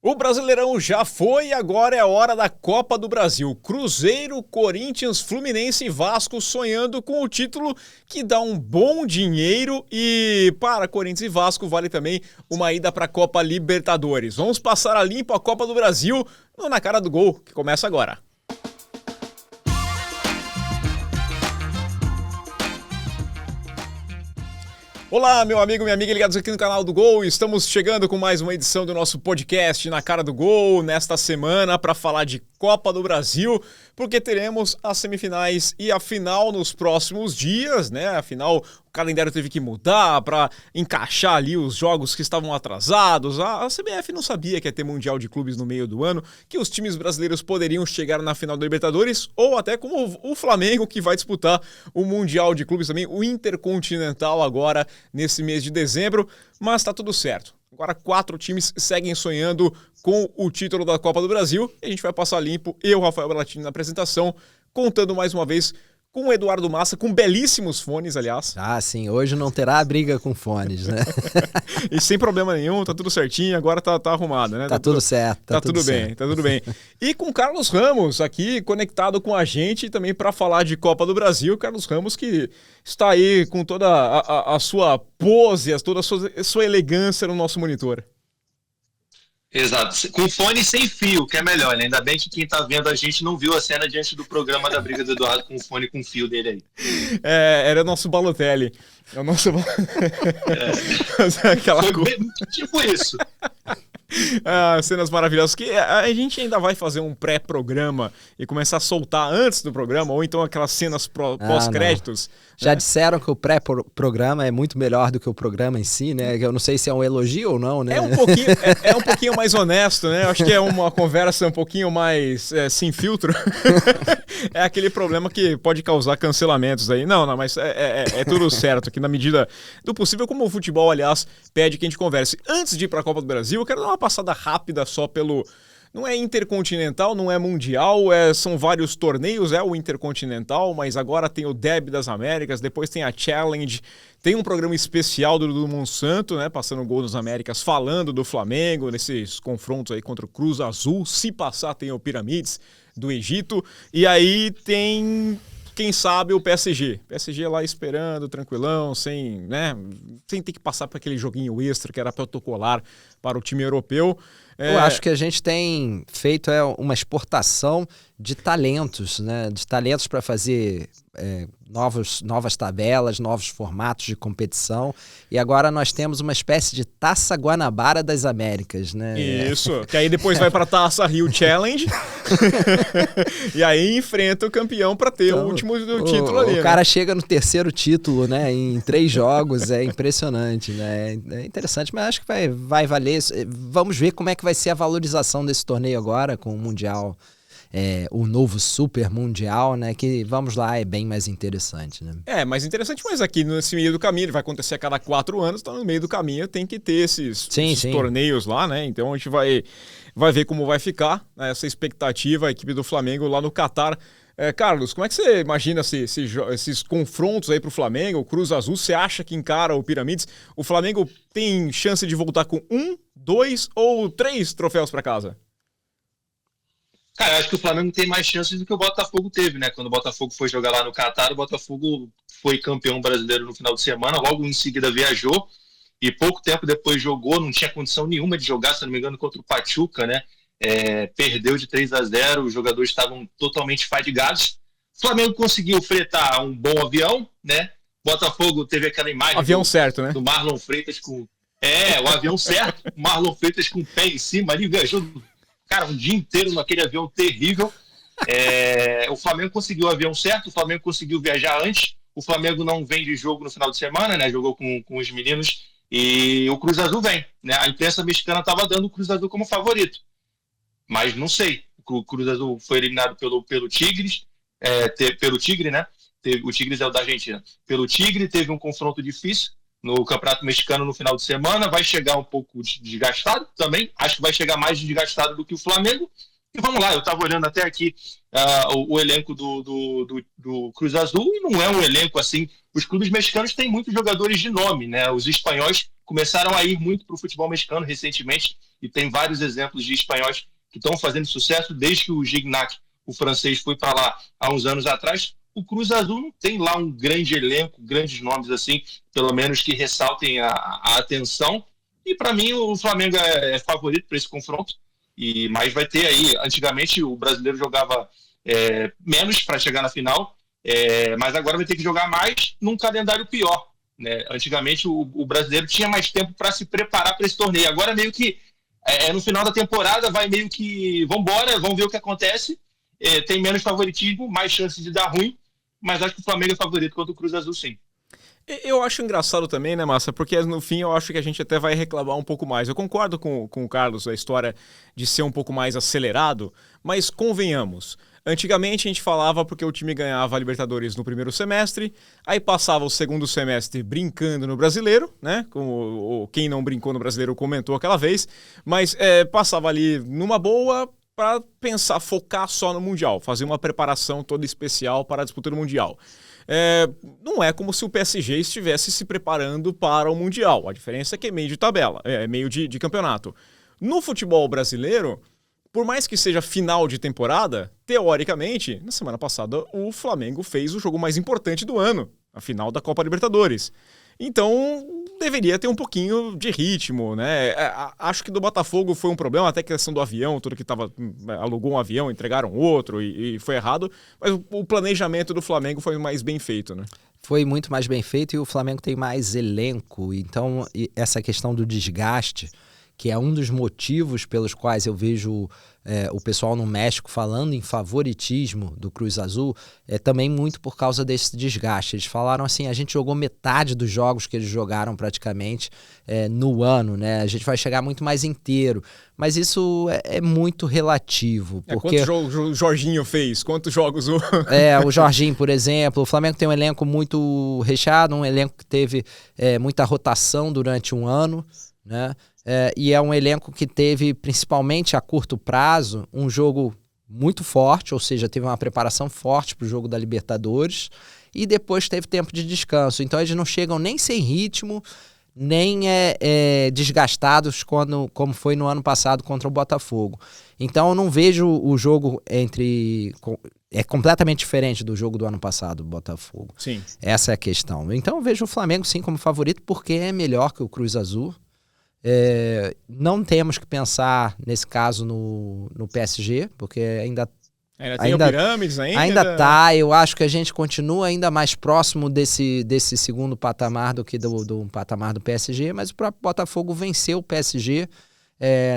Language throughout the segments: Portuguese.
O Brasileirão já foi e agora é a hora da Copa do Brasil. Cruzeiro, Corinthians, Fluminense e Vasco sonhando com o título que dá um bom dinheiro e para Corinthians e Vasco vale também uma ida para a Copa Libertadores. Vamos passar a limpo a Copa do Brasil no Na Cara do Gol, que começa agora. Olá, meu amigo, minha amiga ligados aqui no canal do Gol. Estamos chegando com mais uma edição do nosso podcast Na Cara do Gol nesta semana para falar de Copa do Brasil, porque teremos as semifinais e a final nos próximos dias, né? Afinal, o calendário teve que mudar para encaixar ali os jogos que estavam atrasados. A CBF não sabia que ia ter Mundial de Clubes no meio do ano, que os times brasileiros poderiam chegar na final da Libertadores, ou até como o Flamengo, que vai disputar o Mundial de Clubes também, o Intercontinental agora nesse mês de dezembro, mas tá tudo certo. Agora 4 times seguem sonhando com o título da Copa do Brasil e a gente vai passar limpo, eu, Rafael Bellatini, na apresentação, contando mais uma vez com o Eduardo Massa, com belíssimos fones, aliás. Ah, sim, hoje não terá briga com fones, né? E sem problema nenhum, tá tudo certinho, agora tá arrumado, né? Tá tudo certo. Tá tudo bem, tá tudo bem. E com Carlos Ramos aqui, conectado com a gente também para falar de Copa do Brasil. Carlos Ramos que está aí com toda a sua pose, toda a sua elegância no nosso monitor. Exato, com fone sem fio, que é melhor, né? Ainda bem que quem tá vendo a gente não viu a cena diante do programa da briga do Eduardo com o fone com fio dele aí. Era o nosso Balotelli. É o nosso... Aquela Foi bem, tipo isso. Cenas maravilhosas, que a gente ainda vai fazer um pré-programa e começar a soltar antes do programa, ou então aquelas cenas pós-créditos. Já disseram que o pré-programa é muito melhor do que o programa em si, né? Eu não sei se é um elogio ou não, né? É um pouquinho mais honesto, né? Eu acho que é uma conversa um pouquinho mais sem filtro. É aquele problema que pode causar cancelamentos aí. Não, mas é tudo certo, que na medida do possível, como o futebol, aliás, pede que a gente converse. Antes de ir para a Copa do Brasil, eu quero dar uma passada rápida só pelo... Não é intercontinental, não é mundial, são vários torneios, é o intercontinental, mas agora tem o Derby das Américas, depois tem a Challenge, tem um programa especial do Dudu Monsanto, né, passando o Gol das Américas, falando do Flamengo, nesses confrontos aí contra o Cruz Azul, se passar tem o Piramides do Egito, e aí tem... Quem sabe o PSG. PSG lá esperando, tranquilão, sem ter que passar por aquele joguinho extra que era protocolar para o time europeu. Eu acho que a gente tem feito uma exportação de talentos, né? De talentos para fazer novas tabelas, novos formatos de competição. E agora nós temos uma espécie de Taça Guanabara das Américas, né? Isso, que aí depois vai para a Taça Rio Challenge e aí enfrenta o campeão para ter o último título ali. O cara chega no terceiro título, né? Em 3 jogos, é impressionante, né? É interessante, mas acho que vai valer. Vamos ver como é que vai ser a valorização desse torneio agora com o Mundial. O novo Super Mundial, né? Que, vamos lá, é bem mais interessante, né? Mais interessante, mas aqui nesse meio do caminho, ele vai acontecer a cada 4 anos, então no meio do caminho tem que ter esses torneios lá, né? Então a gente vai ver como vai ficar, né, essa expectativa, a equipe do Flamengo lá no Catar. Carlos, como é que você imagina esses confrontos aí pro Flamengo? O Cruz Azul, você acha que encara o Piramides? O Flamengo tem chance de voltar com 1, 2 ou 3 troféus para casa? Cara, eu acho que o Flamengo tem mais chances do que o Botafogo teve, né? Quando o Botafogo foi jogar lá no Catar, o Botafogo foi campeão brasileiro no final de semana, logo em seguida viajou e pouco tempo depois jogou, não tinha condição nenhuma de jogar, se não me engano, contra o Pachuca, né? Perdeu de 3-0, os jogadores estavam totalmente fadigados. O Flamengo conseguiu fretar um bom avião, né? Botafogo teve aquela imagem certo, né? Do Marlon Freitas com... o avião certo, o Marlon Freitas com o pé em cima, ali viajou... Cara, um dia inteiro naquele avião terrível. O Flamengo conseguiu o avião certo, o Flamengo conseguiu viajar antes. O Flamengo não vem de jogo no final de semana, né? Jogou com os meninos. E o Cruz Azul vem, né? A imprensa mexicana estava dando o Cruz Azul como favorito. Mas não sei. O Cruz Azul foi eliminado pelo Tigres. Pelo Tigre, né? O Tigres é o da Argentina. Pelo Tigre, teve um confronto difícil no Campeonato Mexicano no final de semana, vai chegar um pouco desgastado também, acho que vai chegar mais desgastado do que o Flamengo, e vamos lá, eu estava olhando até aqui o elenco do Cruz Azul, e não é um elenco assim, os clubes mexicanos têm muitos jogadores de nome, né, os espanhóis começaram a ir muito para o futebol mexicano recentemente, e tem vários exemplos de espanhóis que estão fazendo sucesso desde que o Gignac, o francês, foi para lá há uns anos atrás. O Cruz Azul não tem lá um grande elenco, grandes nomes assim, pelo menos que ressaltem a atenção. E para mim o Flamengo é favorito para esse confronto. Mas vai ter aí, antigamente o brasileiro jogava menos para chegar na final, mas agora vai ter que jogar mais num calendário pior, né? Antigamente o brasileiro tinha mais tempo para se preparar para esse torneio. Agora meio que no final da temporada vai meio que vambora, vamos ver o que acontece. Tem menos favoritismo, mais chances de dar ruim, mas acho que o Flamengo é favorito contra o Cruz Azul, sim. Eu acho engraçado também, né, Massa? Porque no fim eu acho que a gente até vai reclamar um pouco mais. Eu concordo com o Carlos, a história de ser um pouco mais acelerado, mas convenhamos. Antigamente a gente falava porque o time ganhava a Libertadores no primeiro semestre, aí passava o segundo semestre brincando no Brasileiro, né? Como quem não brincou no Brasileiro comentou aquela vez, mas passava ali numa boa para pensar, focar só no Mundial, fazer uma preparação toda especial para a disputa do Mundial. Não é como se o PSG estivesse se preparando para o Mundial. A diferença é que é meio de tabela, meio de campeonato. No futebol brasileiro, por mais que seja final de temporada, teoricamente, na semana passada o Flamengo fez o jogo mais importante do ano, a final da Copa Libertadores. Então, deveria ter um pouquinho de ritmo, né? Acho que do Botafogo foi um problema, até a questão do avião, tudo que alugou um avião, entregaram outro e foi errado, mas o planejamento do Flamengo foi mais bem feito, né? Foi muito mais bem feito e o Flamengo tem mais elenco, então essa questão do desgaste, que é um dos motivos pelos quais eu vejo o pessoal no México falando em favoritismo do Cruz Azul, é também muito por causa desse desgaste. Eles falaram assim, a gente jogou metade dos jogos que eles jogaram praticamente no ano, né? A gente vai chegar muito mais inteiro, mas isso é muito relativo. Porque... Quantos jogos o Jorginho fez? Quantos jogos o... o Jorginho, por exemplo. O Flamengo tem um elenco muito recheado, um elenco que teve muita rotação durante um ano, né? E é um elenco que teve, principalmente a curto prazo, um jogo muito forte, ou seja, teve uma preparação forte para o jogo da Libertadores e depois teve tempo de descanso. Então eles não chegam nem sem ritmo, nem desgastados como foi no ano passado contra o Botafogo. Então eu não vejo o jogo é completamente diferente do jogo do ano passado, do Botafogo. Sim. Essa é a questão. Então eu vejo o Flamengo sim como favorito porque é melhor que o Cruz Azul. Não temos que pensar nesse caso no PSG, porque ainda tem o Pirâmides ainda tá. Eu acho que a gente continua ainda mais próximo desse segundo patamar do que do patamar do PSG, mas o próprio Botafogo venceu o PSG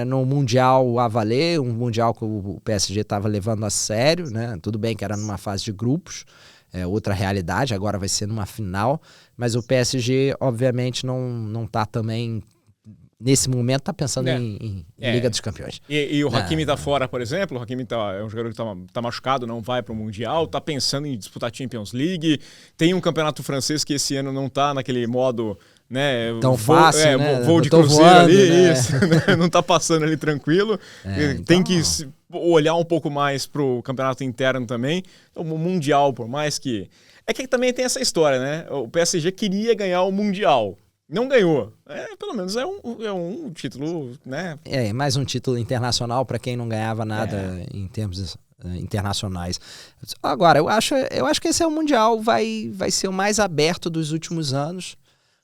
no Mundial a valer, um Mundial que o PSG estava levando a sério, né? Tudo bem que era numa fase de grupos, outra realidade, agora vai ser numa final, mas o PSG obviamente não tá também... Nesse momento tá pensando em Liga dos Campeões. E o Hakimi tá fora, por exemplo. O Hakimi é um jogador que tá machucado, não vai pro Mundial, tá pensando em disputar Champions League. Tem um campeonato francês que esse ano não tá naquele modo, né? Tão fácil, né? Voo de cruzeiro voando, ali, né? Isso. Né? Não tá passando ali tranquilo. Tem que olhar um pouco mais pro campeonato interno também. O Mundial, por mais que... É que também tem essa história, né? O PSG queria ganhar o Mundial. Não ganhou. Pelo menos é um título, né? Mais um título internacional para quem não ganhava nada em termos internacionais. Agora, eu acho que esse Mundial vai ser o mais aberto dos últimos anos,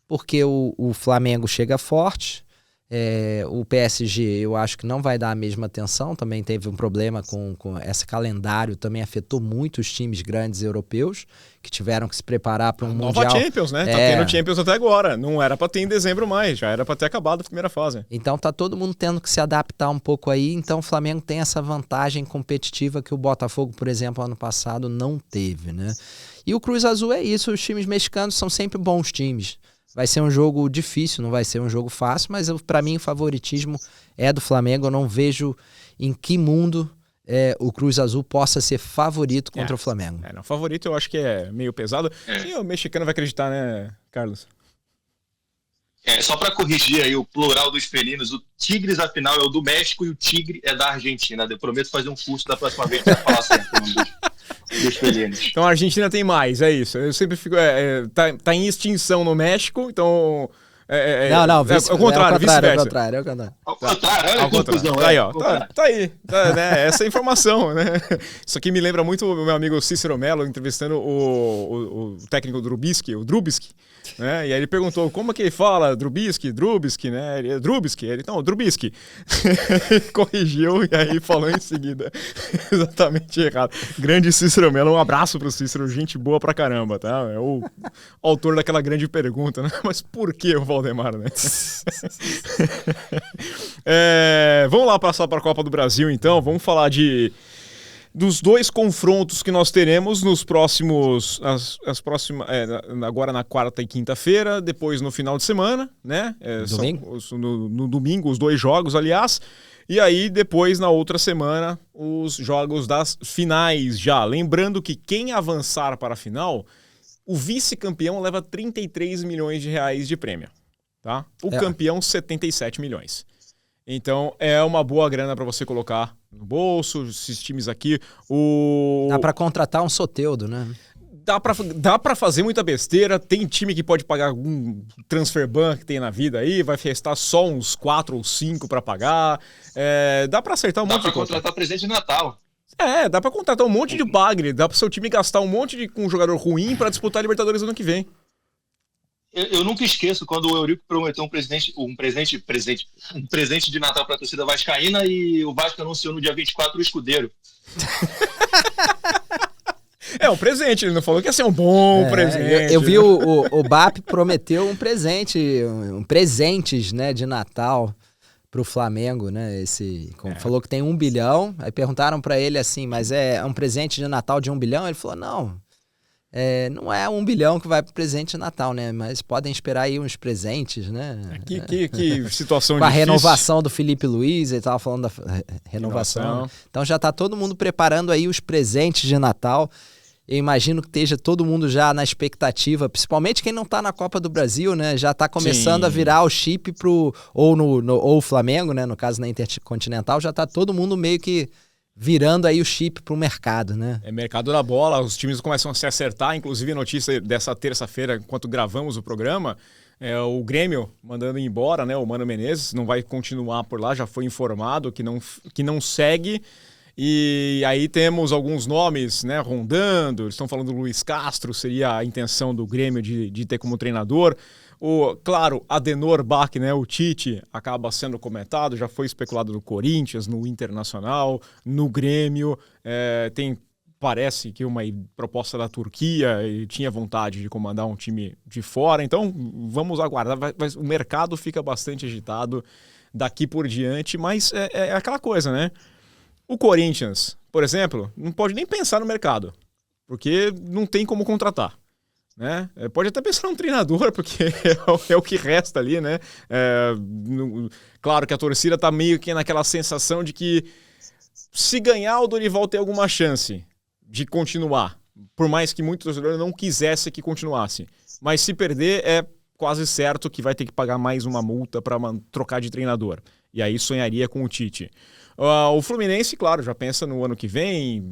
porque o Flamengo chega forte, o PSG eu acho que não vai dar a mesma atenção, também teve um problema com esse calendário, também afetou muito os times grandes europeus, que tiveram que se preparar para um Mundial. Nova Champions, né? Tá tendo Champions até agora, não era para ter em dezembro mais, já era para ter acabado a primeira fase. Então tá todo mundo tendo que se adaptar um pouco aí, então o Flamengo tem essa vantagem competitiva que o Botafogo, por exemplo, ano passado não teve, né? E o Cruz Azul é isso, os times mexicanos são sempre bons times. Vai ser um jogo difícil, não vai ser um jogo fácil, mas para mim o favoritismo é do Flamengo. Eu não vejo em que mundo o Cruz Azul possa ser favorito contra o Flamengo. Não, favorito eu acho que é meio pesado. E o mexicano vai acreditar, né, Carlos? Só para corrigir aí o plural dos felinos, o Tigres, afinal, é o do México e o Tigre é da Argentina. Eu prometo fazer um curso da próxima vez para falar certo o nome dos felinos. Então a Argentina tem mais, é isso. Eu sempre fico... tá em extinção no México, então Não, é o contrário, vice-versa. É o contrário. Ao contrário, olha a confusão. Tá aí, ó. Tá aí. Né? Essa é a informação, né? Isso aqui me lembra muito o meu amigo Cícero Mello entrevistando o técnico Drubisky, o Drubisky. Né? E aí ele perguntou como é que ele fala Drubisky, né? Ele é Drubisky. Ele, não, Drubisky. Corrigiu e aí falou em seguida. Exatamente errado. Grande Cícero Mello, um abraço pro Cícero, gente boa pra caramba, tá? É o autor daquela grande pergunta, né? Mas por que o Valdemar, né? Vamos lá passar para a Copa do Brasil, então. Vamos falar dos dois confrontos que nós teremos nos próximos... agora na quarta e quinta-feira, depois no final de semana, né? Domingo? No domingo, os dois jogos, aliás. E aí, depois, na outra semana, os jogos das finais já. Lembrando que quem avançar para a final, o vice-campeão leva 33 milhões de reais de prêmio. Tá? O campeão, 77 milhões. Então, é uma boa grana para você colocar no bolso, esses times aqui. Dá para contratar um Soteldo, né? Dá pra fazer muita besteira. Tem time que pode pagar algum transfer ban que tem na vida aí, vai festar só uns 4 ou 5 para pagar. Dá pra acertar um monte de coisa. Dá pra contratar presente de Natal. Dá pra contratar um monte de bagre. Dá pro seu time gastar um monte com um jogador ruim para disputar a Libertadores no ano que vem. Eu nunca esqueço quando o Eurico prometeu um presente de Natal para a torcida vascaína e o Vasco anunciou no dia 24 o escudeiro. Um presente, ele não falou que ia ser um bom presente. Eu vi o BAP prometeu um presentes, né, de Natal pro Flamengo, né? Falou que tem 1 bilhão, aí perguntaram para ele assim, mas é um presente de Natal de 1 bilhão? Ele falou, não é 1 bilhão que vai pro presente de Natal, né? Mas podem esperar aí uns presentes, né? Que situação com a difícil. Renovação do Felipe Luiz, ele tava falando da renovação. Então já tá todo mundo preparando aí os presentes de Natal. Eu imagino que esteja todo mundo já na expectativa, principalmente quem não tá na Copa do Brasil, né? Já tá começando a virar o chip ou o Flamengo, né? No caso na Intercontinental, já tá todo mundo meio que virando aí o chip pro mercado, né? Mercado da bola, os times começam a se acertar, inclusive a notícia dessa terça-feira, enquanto gravamos o programa, o Grêmio mandando embora, né? O Mano Menezes não vai continuar por lá, já foi informado que não segue. E aí temos alguns nomes, né, rondando, eles estão falando do Luiz Castro, seria a intenção do Grêmio de ter como treinador. Claro, Adenor Bach, né, o Tite, acaba sendo comentado, já foi especulado no Corinthians, no Internacional, no Grêmio, parece que uma proposta da Turquia, ele tinha vontade de comandar um time de fora, então vamos aguardar, o mercado fica bastante agitado daqui por diante, mas é aquela coisa, né? O Corinthians, por exemplo, não pode nem pensar no mercado, porque não tem como contratar. Né? Pode até pensar num treinador, porque é o que resta ali, né? Claro que a torcida tá meio que naquela sensação de que se ganhar, o Dorival tem alguma chance de continuar, por mais que muitos torcedores não quisessem que continuasse. Mas se perder, é quase certo que vai ter que pagar mais uma multa para trocar de treinador. E aí sonharia com o Tite. O Fluminense, claro, já pensa no ano que vem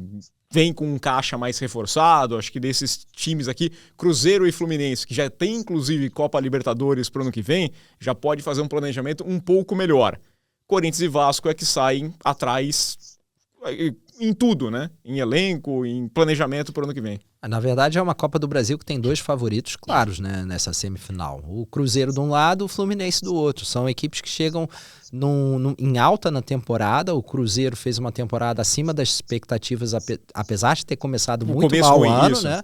com um caixa mais reforçado. Acho que desses times aqui, Cruzeiro e Fluminense, que já tem inclusive Copa Libertadores para o ano que vem, já pode fazer um planejamento um pouco melhor. Corinthians e Vasco é que saem atrás em tudo, né? Em elenco, em planejamento para o ano que vem. Na verdade, é uma Copa do Brasil que tem 2 favoritos claros, né, nessa semifinal. O Cruzeiro de um lado, o Fluminense do outro. São equipes que chegam em alta na temporada. O Cruzeiro fez uma temporada acima das expectativas, apesar de ter começado muito mal o ano, né?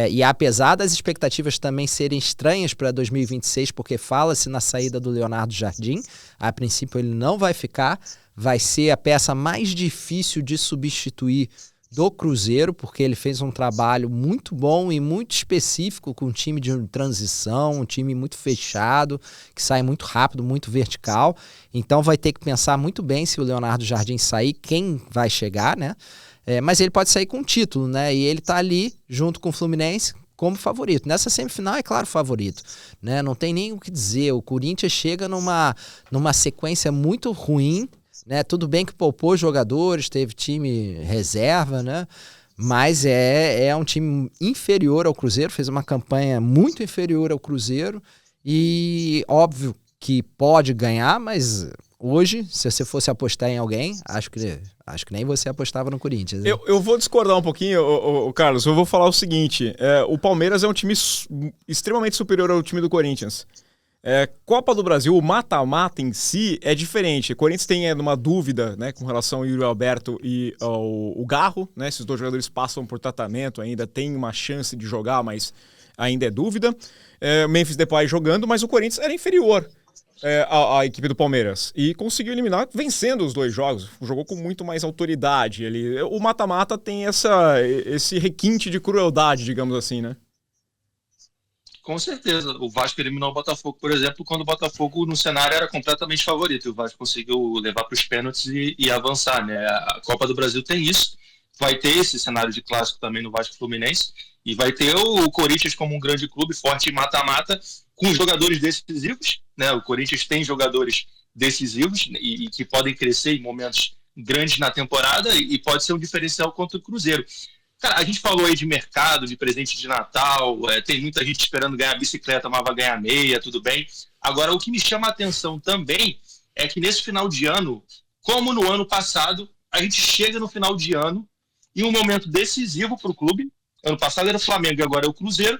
E apesar das expectativas também serem estranhas para 2026, porque fala-se na saída do Leonardo Jardim. A princípio ele não vai ficar. Vai ser a peça mais difícil de substituir do Cruzeiro, porque ele fez um trabalho muito bom e muito específico com um time de transição, um time muito fechado, que sai muito rápido, muito vertical. Então vai ter que pensar muito bem se o Leonardo Jardim sair, quem vai chegar, né? Mas ele pode sair com título, né? E ele tá ali, junto com o Fluminense, como favorito. Nessa semifinal, é claro, favorito, né? Não tem nem o que dizer. O Corinthians chega numa sequência muito ruim, né? Tudo bem que poupou jogadores, teve time reserva, né? Mas é um time inferior ao Cruzeiro, fez uma campanha muito inferior ao Cruzeiro E óbvio que pode ganhar, mas hoje, se você fosse apostar em alguém, acho que nem você apostava no Corinthians. Né? Eu vou discordar um pouquinho, Carlos. Eu vou falar o seguinte: o Palmeiras é um time extremamente superior ao time do Corinthians. Copa do Brasil, o mata-mata em si é diferente. O Corinthians tem uma dúvida, né, com relação ao Yuri Alberto e ao Garro. Né, esses dois jogadores passam por tratamento ainda, tem uma chance de jogar, mas ainda é dúvida. Memphis Depay jogando, mas o Corinthians era inferior à equipe do Palmeiras. E conseguiu eliminar vencendo os dois jogos. Jogou com muito mais autoridade. O mata-mata tem esse requinte de crueldade, digamos assim, né? Com certeza. O Vasco eliminou o Botafogo, por exemplo, quando o Botafogo no cenário era completamente favorito. E o Vasco conseguiu levar para os pênaltis e avançar, né? A Copa do Brasil tem isso. Vai ter esse cenário de clássico também no Vasco Fluminense. E vai ter o Corinthians como um grande clube, forte em mata-mata, com jogadores decisivos. Né? O Corinthians tem jogadores decisivos e que podem crescer em momentos grandes na temporada e pode ser um diferencial contra o Cruzeiro. Cara, a gente falou aí de mercado, de presente de Natal, tem muita gente esperando ganhar bicicleta, mas vai ganhar meia, tudo bem. Agora, o que me chama a atenção também é que nesse final de ano, como no ano passado, a gente chega no final de ano em um momento decisivo para o clube. Ano passado era o Flamengo e agora é o Cruzeiro.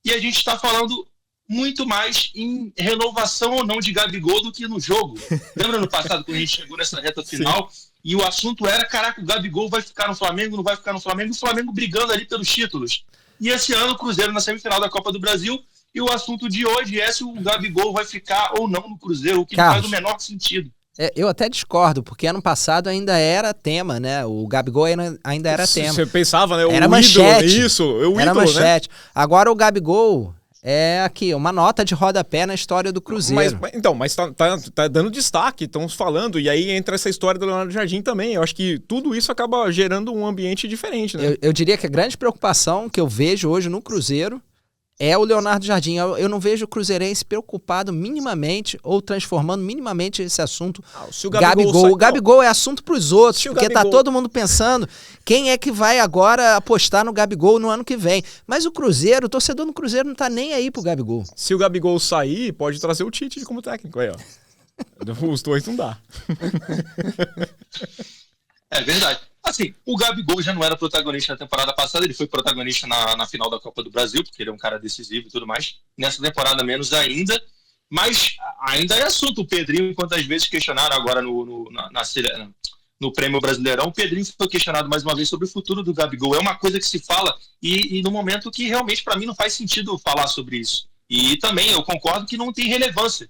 E a gente está falando muito mais em renovação ou não de Gabigol do que no jogo. Lembra no passado quando a gente chegou nessa reta final? Sim. E o assunto era, caraca, o Gabigol vai ficar no Flamengo, não vai ficar no Flamengo, o Flamengo brigando ali pelos títulos. E esse ano o Cruzeiro na semifinal da Copa do Brasil, e o assunto de hoje é se o Gabigol vai ficar ou não no Cruzeiro, o que não faz o menor sentido. Eu até discordo, porque ano passado ainda era tema, né? O Gabigol ainda era tema. Você pensava, né? Era manchete. Era manchete. Né? Agora o Gabigol é aqui, uma nota de rodapé na história do Cruzeiro. Mas tá dando destaque, estão falando, e aí entra essa história do Leonardo Jardim também. Eu acho que tudo isso acaba gerando um ambiente diferente, né? Eu diria que a grande preocupação que eu vejo hoje no Cruzeiro é o Leonardo Jardim. Eu não vejo o cruzeirense preocupado minimamente ou transformando minimamente esse assunto. Se o Gabigol o Gabigol é assunto para os outros, porque tá todo mundo pensando quem é que vai agora apostar no Gabigol no ano que vem. Mas o Cruzeiro, o torcedor do Cruzeiro não tá nem aí pro Gabigol. Se o Gabigol sair, pode trazer o Tite como técnico aí, ó. Os dois não dá. É verdade. Assim, o Gabigol já não era protagonista na temporada passada, ele foi protagonista na final da Copa do Brasil, porque ele é um cara decisivo e tudo mais. Nessa temporada menos ainda, mas ainda é assunto. O Pedrinho, quantas vezes questionaram agora no Prêmio Brasileirão, o Pedrinho foi questionado mais uma vez sobre o futuro do Gabigol. É uma coisa que se fala e no momento que realmente para mim não faz sentido falar sobre isso. E também eu concordo que não tem relevância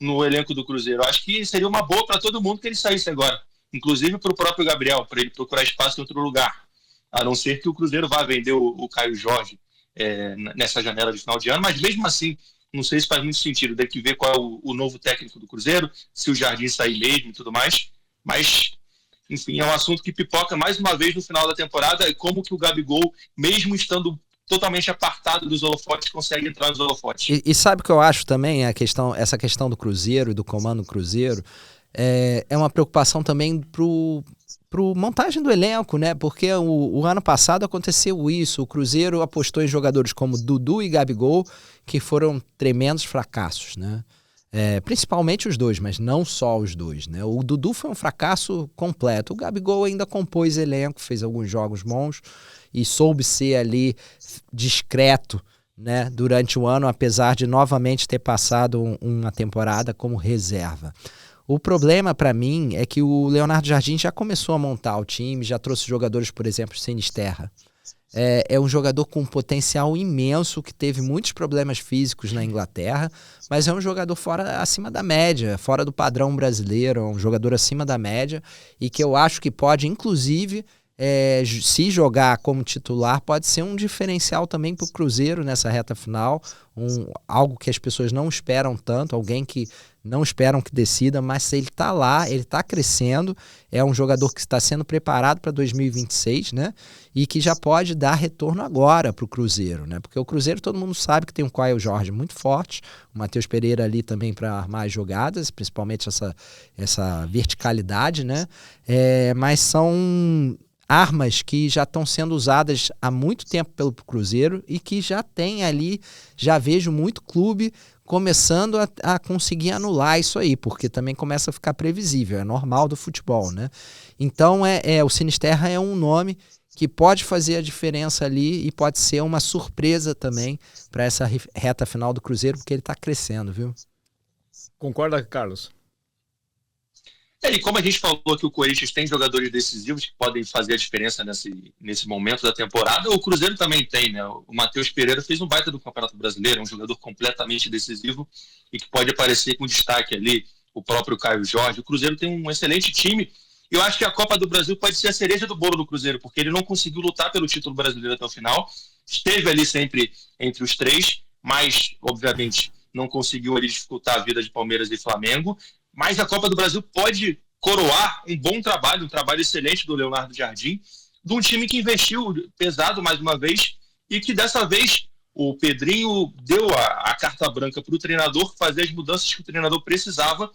no elenco do Cruzeiro. Eu acho que seria uma boa para todo mundo que ele saísse agora. Inclusive para o próprio Gabriel, para ele procurar espaço em outro lugar. A não ser que o Cruzeiro vá vender o Caio Jorge nessa janela de final de ano, mas mesmo assim, não sei se faz muito sentido. Tem que ver qual é o novo técnico do Cruzeiro, se o Jardim sair mesmo e tudo mais. Mas, enfim, é um assunto que pipoca mais uma vez no final da temporada, e como que o Gabigol, mesmo estando totalmente apartado dos holofotes, consegue entrar nos holofotes. E sabe o que eu acho também? Essa questão do Cruzeiro e do comando Cruzeiro, é uma preocupação também pro montagem do elenco, né? Porque o ano passado aconteceu isso. O Cruzeiro apostou em jogadores como Dudu e Gabigol, que foram tremendos fracassos, né? Principalmente os dois, mas não só os dois, né? O Dudu foi um fracasso completo. O Gabigol ainda compôs elenco, fez alguns jogos bons e soube ser ali discreto, né, durante o ano, apesar de novamente ter passado uma temporada como reserva. O problema para mim é que o Leonardo Jardim já começou a montar o time, já trouxe jogadores, por exemplo, Sinisterra. É um jogador com um potencial imenso, que teve muitos problemas físicos na Inglaterra, mas é um jogador acima da média, fora do padrão brasileiro, é um jogador acima da média e que eu acho que pode, inclusive, se jogar como titular, pode ser um diferencial também para o Cruzeiro nessa reta final, algo que as pessoas não esperam tanto, alguém que não esperam que decida, mas ele está lá, ele está crescendo, é um jogador que está sendo preparado para 2026, né? E que já pode dar retorno agora para o Cruzeiro, né? Porque o Cruzeiro todo mundo sabe que tem um Caio Jorge muito forte, o Matheus Pereira ali também para armar as jogadas, principalmente essa verticalidade, né? Mas armas que já estão sendo usadas há muito tempo pelo Cruzeiro e que já tem ali, já vejo muito clube começando a conseguir anular isso aí, porque também começa a ficar previsível, é normal do futebol, né? Então o Sinisterra é um nome que pode fazer a diferença ali e pode ser uma surpresa também para essa reta final do Cruzeiro, porque ele está crescendo, viu? Concorda, Carlos? E como a gente falou que o Corinthians tem jogadores decisivos que podem fazer a diferença nesse momento da temporada, o Cruzeiro também tem, né? O Matheus Pereira fez um baita do Campeonato Brasileiro, é um jogador completamente decisivo e que pode aparecer com destaque ali, o próprio Caio Jorge. O Cruzeiro tem um excelente time. Eu acho que a Copa do Brasil pode ser a cereja do bolo do Cruzeiro, porque ele não conseguiu lutar pelo título brasileiro até o final, esteve ali sempre entre os três, mas, obviamente, não conseguiu ali dificultar a vida de Palmeiras e Flamengo. Mas a Copa do Brasil pode coroar um bom trabalho, um trabalho excelente do Leonardo Jardim, de um time que investiu pesado mais uma vez e que dessa vez o Pedrinho deu a carta branca para o treinador fazer as mudanças que o treinador precisava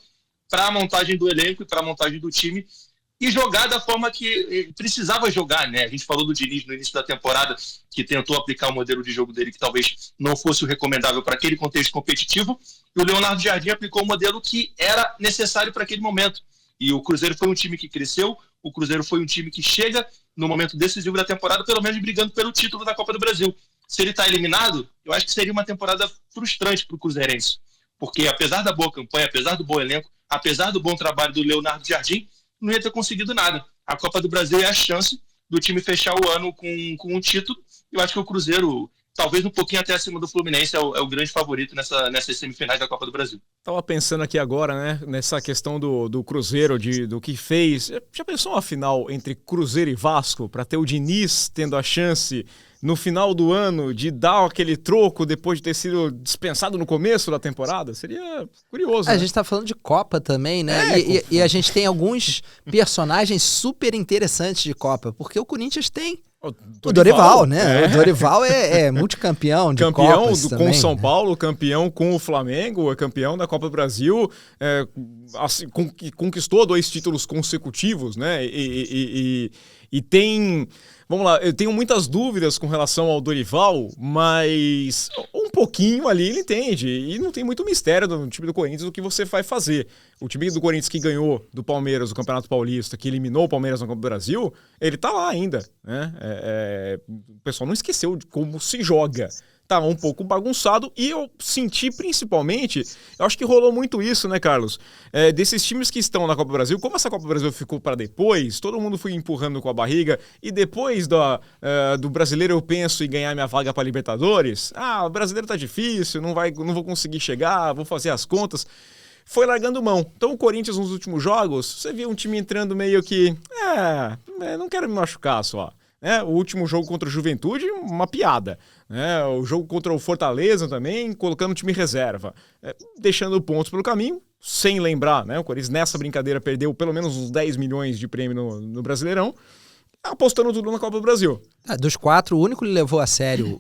para a montagem do elenco e para a montagem do time e jogar da forma que precisava jogar, né? A gente falou do Diniz no início da temporada, que tentou aplicar o modelo de jogo dele que talvez não fosse o recomendável para aquele contexto competitivo, e o Leonardo Jardim aplicou o modelo que era necessário para aquele momento. E o Cruzeiro foi um time que cresceu, o Cruzeiro foi um time que chega no momento decisivo da temporada, pelo menos brigando pelo título da Copa do Brasil. Se ele está eliminado, eu acho que seria uma temporada frustrante para o cruzeirense, porque apesar da boa campanha, apesar do bom elenco, apesar do bom trabalho do Leonardo Jardim, não ia ter conseguido nada. A Copa do Brasil é a chance do time fechar o ano com um título. Eu acho que o Cruzeiro, talvez um pouquinho até acima do Fluminense, é o grande favorito nessas semifinais da Copa do Brasil. Tava pensando aqui agora, né, nessa questão do Cruzeiro, do que fez. Já pensou uma final entre Cruzeiro e Vasco, para ter o Diniz tendo a chance no final do ano de dar aquele troco depois de ter sido dispensado no começo da temporada? Seria curioso, né? A gente tá falando de Copa também, né? E a gente tem alguns personagens super interessantes de Copa, porque o Corinthians tem o Dorival, né? O Dorival é multicampeão de Copas também, com o São né? Paulo, campeão com o Flamengo, é campeão da Copa do Brasil, assim, conquistou 2 títulos consecutivos, né? E tem... Vamos lá, eu tenho muitas dúvidas com relação ao Dorival, mas um pouquinho ali ele entende. E não tem muito mistério no time do Corinthians do que você vai fazer. O time do Corinthians que ganhou do Palmeiras o Campeonato Paulista, que eliminou o Palmeiras na Copa do Brasil, ele tá lá ainda, né? O pessoal não esqueceu de como se joga. Tá um pouco bagunçado e eu senti principalmente, eu acho que rolou muito isso, né, Carlos? Desses times que estão na Copa do Brasil, como essa Copa do Brasil ficou para depois, todo mundo foi empurrando com a barriga e depois do brasileiro eu penso em ganhar minha vaga para Libertadores, o brasileiro tá difícil, não vou conseguir chegar, vou fazer as contas. Foi largando mão. Então o Corinthians nos últimos jogos, você viu um time entrando meio que, não quero me machucar só. O último jogo contra o Juventude, uma piada. O jogo contra o Fortaleza também, colocando o time reserva. Deixando pontos pelo caminho, sem lembrar, né? O Corinthians nessa brincadeira perdeu pelo menos uns 10 milhões de prêmio no Brasileirão, apostando tudo na Copa do Brasil. Dos 4, o único que levou a sério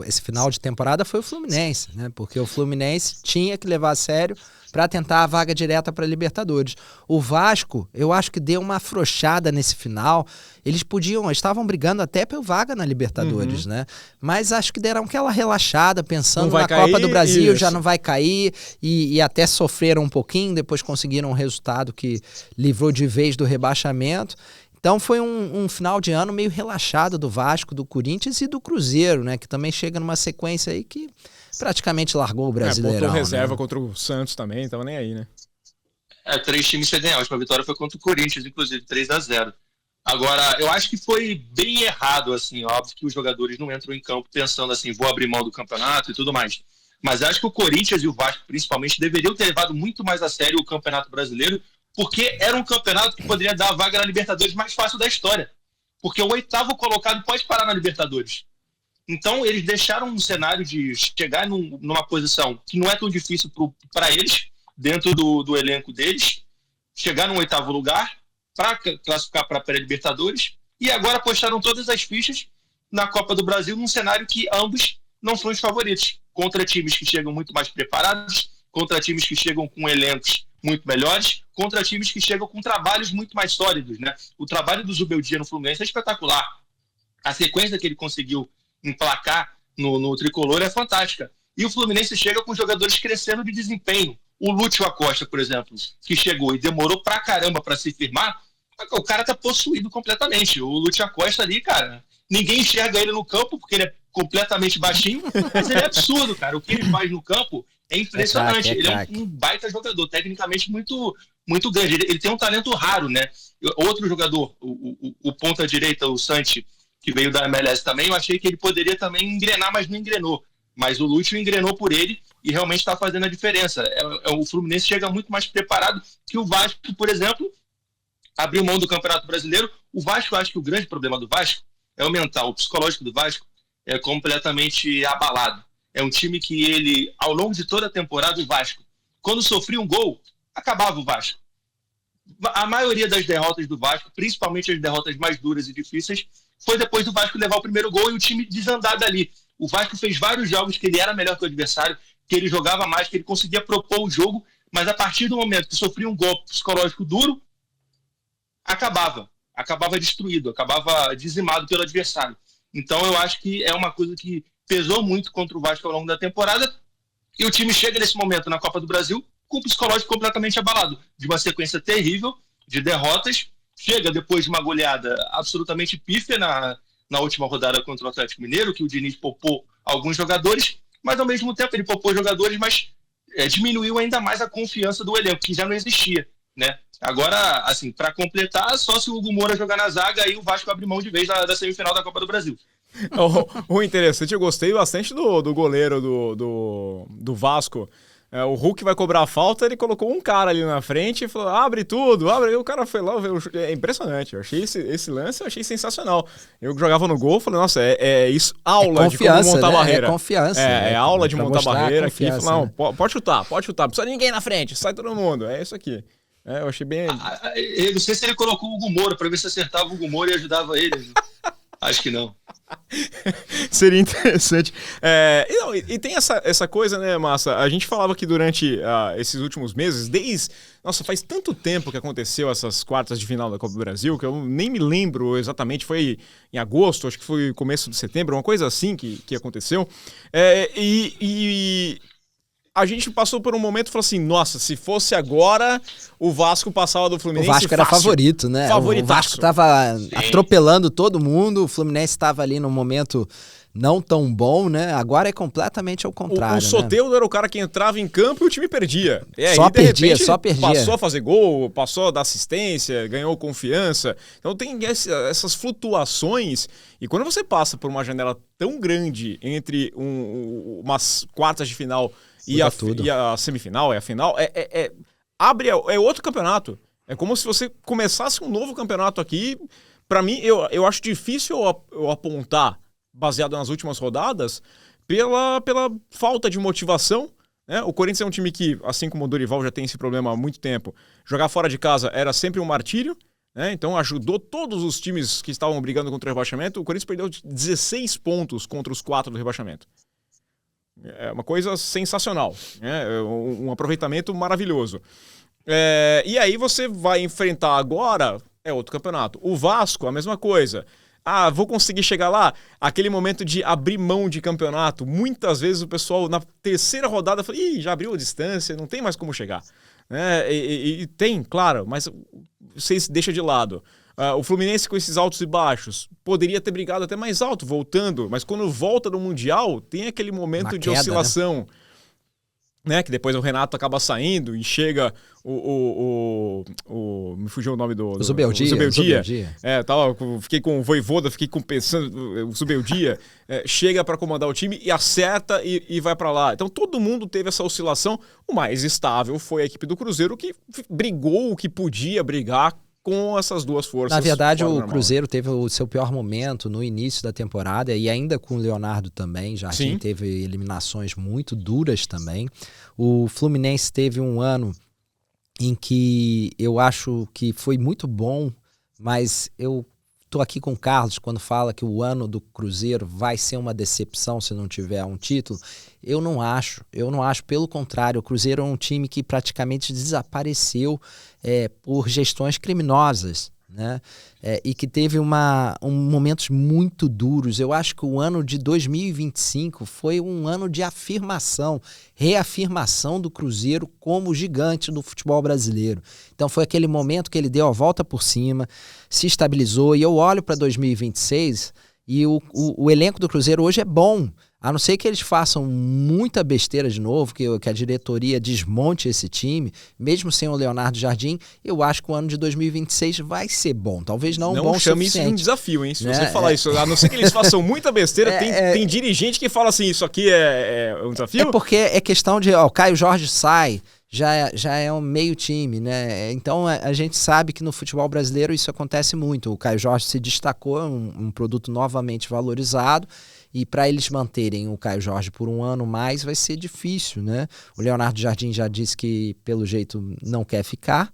esse final de temporada foi o Fluminense, né? Porque o Fluminense tinha que levar a sério para tentar a vaga direta para a Libertadores. O Vasco, eu acho que deu uma afrouxada nesse final. Eles estavam brigando até pela vaga na Libertadores, né? Mas acho que deram aquela relaxada, pensando na Copa do Brasil, isso. Já não vai cair, e até sofreram um pouquinho, depois conseguiram um resultado que livrou de vez do rebaixamento. Então foi um final de ano meio relaxado do Vasco, do Corinthians e do Cruzeiro, né? Que também chega numa sequência aí que praticamente largou o Brasileirão. Botou reserva, né? Contra o Santos também, tava nem aí, né? 3 times sem ganhar. A última vitória foi contra o Corinthians, inclusive 3-0. Agora, eu acho que foi bem errado, assim, óbvio que os jogadores não entram em campo pensando assim, vou abrir mão do campeonato e tudo mais. Mas acho que o Corinthians e o Vasco, principalmente, deveriam ter levado muito mais a sério o Campeonato Brasileiro, porque era um campeonato que poderia dar a vaga na Libertadores mais fácil da história. Porque o 8º colocado pode parar na Libertadores. Então, eles deixaram um cenário de chegar numa posição que não é tão difícil para eles, dentro do elenco deles, chegar no 8º lugar para classificar para a pré-Libertadores, e agora apostaram todas as fichas na Copa do Brasil, num cenário que ambos não são os favoritos, contra times que chegam muito mais preparados, contra times que chegam com elencos muito melhores contra times que chegam com trabalhos muito mais sólidos, né? O trabalho do Zubeldia no Fluminense é espetacular. A sequência que ele conseguiu emplacar no Tricolor é fantástica. E o Fluminense chega com jogadores crescendo de desempenho. O Lúcio Acosta, por exemplo, que chegou e demorou pra caramba pra se firmar, o cara tá possuído completamente. O Lúcio Acosta ali, cara, ninguém enxerga ele no campo porque ele é completamente baixinho, mas ele é absurdo, cara. O que ele faz no campo é impressionante. Ele é um baita jogador, tecnicamente muito, muito grande. Ele tem um talento raro, né? Outro jogador, o ponta-direita, o Santi, que veio da MLS também, eu achei que ele poderia também engrenar, mas não engrenou. Mas o Lúcio engrenou por ele e realmente está fazendo a diferença. O Fluminense chega muito mais preparado que o Vasco, por exemplo, abriu mão do Campeonato Brasileiro. O Vasco, eu acho que o grande problema do Vasco é o mental. O psicológico do Vasco é completamente abalado. É um time que ele, ao longo de toda a temporada, o Vasco, quando sofria um gol, acabava o Vasco. A maioria das derrotas do Vasco, principalmente as derrotas mais duras e difíceis, foi depois do Vasco levar o primeiro gol e o time desandar dali. O Vasco fez vários jogos que ele era melhor que o adversário, que ele jogava mais, que ele conseguia propor o jogo, mas a partir do momento que sofria um golpe psicológico duro, acabava destruído, acabava dizimado pelo adversário. Então eu acho que é uma coisa que pesou muito contra o Vasco ao longo da temporada, e o time chega nesse momento na Copa do Brasil com o psicológico completamente abalado, de uma sequência terrível de derrotas, chega depois de uma goleada absolutamente pífia na última rodada contra o Atlético Mineiro, que o Diniz poupou alguns jogadores, mas ao mesmo tempo ele poupou jogadores, mas diminuiu ainda mais a confiança do elenco, que já não existia, né? Agora, assim, para completar, só se o Hugo Moura jogar na zaga, aí o Vasco abre mão de vez da semifinal da Copa do Brasil. O interessante, eu gostei bastante do goleiro do Vasco. O Hulk vai cobrar a falta, ele colocou um cara ali na frente e falou, abre tudo, abre. E o cara foi lá, é impressionante. Eu achei esse lance, eu achei sensacional. Eu jogava no gol, falei, nossa, é isso, aula de como montar barreira. É confiança. É aula de montar barreira aqui. Não, né? pode chutar, não precisa de ninguém na frente, sai todo mundo, é isso aqui. Eu achei bem... Eu não sei se ele colocou o Hugo Moura pra ver se acertava o Hugo Moura e ajudava ele. Acho que não. Seria interessante. E tem essa coisa, né, Massa? A gente falava que durante esses últimos meses, Nossa, faz tanto tempo que aconteceu essas quartas de final da Copa do Brasil, que eu nem me lembro exatamente, foi em agosto, acho que foi começo de setembro, uma coisa assim que aconteceu. A gente passou por um momento e falou assim, nossa, se fosse agora, o Vasco passava do Fluminense. O Vasco era favorito, né? O Vasco estava atropelando todo mundo, o Fluminense estava ali num momento não tão bom, né? Agora é completamente ao contrário. O Soteldo era o cara que entrava em campo e o time perdia. Só perdia. Passou a fazer gol, passou a dar assistência, ganhou confiança. Então tem essas flutuações. E quando você passa por uma janela tão grande entre umas quartas de final e a semifinal, a final, é outro campeonato. É como se você começasse um novo campeonato aqui. Para mim, eu acho difícil eu apontar, baseado nas últimas rodadas, pela falta de motivação, né? O Corinthians é um time que, assim como o Dorival já tem esse problema há muito tempo, jogar fora de casa era sempre um martírio, né? Então ajudou todos os times que estavam brigando contra o rebaixamento. O Corinthians perdeu 16 pontos contra os 4 do rebaixamento. É uma coisa sensacional, né? Um aproveitamento maravilhoso. E aí você vai enfrentar agora, outro campeonato. O Vasco, a mesma coisa. Vou conseguir chegar lá? Aquele momento de abrir mão de campeonato. Muitas vezes o pessoal, na terceira rodada, fala, já abriu a distância, não tem mais como chegar. E tem, claro, mas você deixa de lado. O Fluminense com esses altos e baixos poderia ter brigado até mais alto, voltando, mas quando volta no Mundial, tem aquele momento de oscilação, né? Que depois o Renato acaba saindo e chega me fugiu o nome do Zubeldia. Fiquei com o Vojvoda, pensando, o Zubeldia chega para comandar o time e acerta e vai para lá. Então todo mundo teve essa oscilação. O mais estável foi a equipe do Cruzeiro, que brigou o que podia brigar com essas duas forças. Na verdade, o Cruzeiro teve o seu pior momento no início da temporada e ainda com o Leonardo também. Jardim teve eliminações muito duras também. O Fluminense teve um ano em que eu acho que foi muito bom, mas eu tô aqui com o Carlos quando fala que o ano do Cruzeiro vai ser uma decepção se não tiver um título. Eu não acho, pelo contrário, o Cruzeiro é um time que praticamente desapareceu por gestões criminosas, né? E que teve momentos muito duros. Eu acho que o ano de 2025 foi um ano de reafirmação do Cruzeiro como gigante do futebol brasileiro. Então foi aquele momento que ele deu a volta por cima, se estabilizou, e eu olho para 2026 e o elenco do Cruzeiro hoje é bom. A não ser que eles façam muita besteira de novo, que a diretoria desmonte esse time, mesmo sem o Leonardo Jardim, eu acho que o ano de 2026 vai ser bom. Talvez não bom o suficiente. Não chame isso de um desafio, hein? Se você falar isso, a não ser que eles façam muita besteira, tem dirigente que fala assim, isso aqui é um desafio? É porque é questão de, o Caio Jorge sai, já é um meio time, né? Então a gente sabe que no futebol brasileiro isso acontece muito. O Caio Jorge se destacou, um produto novamente valorizado, e para eles manterem o Caio Jorge por um ano mais vai ser difícil, né? O Leonardo Jardim já disse que, pelo jeito, não quer ficar.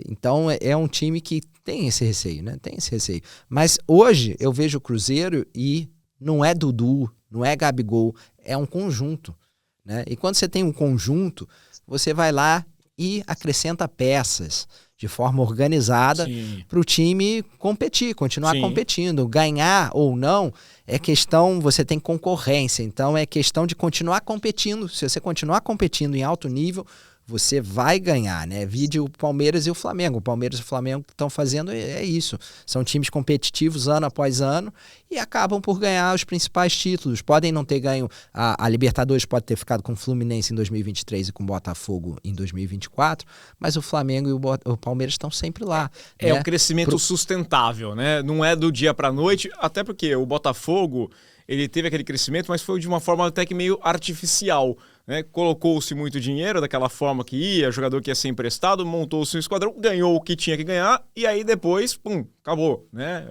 Então é um time que tem esse receio, né? Tem esse receio. Mas hoje eu vejo o Cruzeiro e não é Dudu, não é Gabigol, é um conjunto, né? E quando você tem um conjunto, você vai lá e acrescenta peças de forma organizada para o time competir, continuar competindo. Ganhar ou não é questão, você tem concorrência, então é questão de continuar competindo. Se você continuar competindo em alto nível, você vai ganhar, né? Vide o Palmeiras e o Flamengo. O Palmeiras e o Flamengo que estão fazendo é isso. São times competitivos ano após ano e acabam por ganhar os principais títulos. Podem não ter ganho, a Libertadores pode ter ficado com o Fluminense em 2023 e com o Botafogo em 2024, mas o Flamengo e o Palmeiras estão sempre lá. É um crescimento sustentável, né? Não é do dia para a noite, até porque o Botafogo, ele teve aquele crescimento, mas foi de uma forma até que meio artificial, né? Colocou-se muito dinheiro daquela forma que ia, jogador que ia ser emprestado, montou-se um esquadrão, ganhou o que tinha que ganhar e aí depois, pum, acabou, né?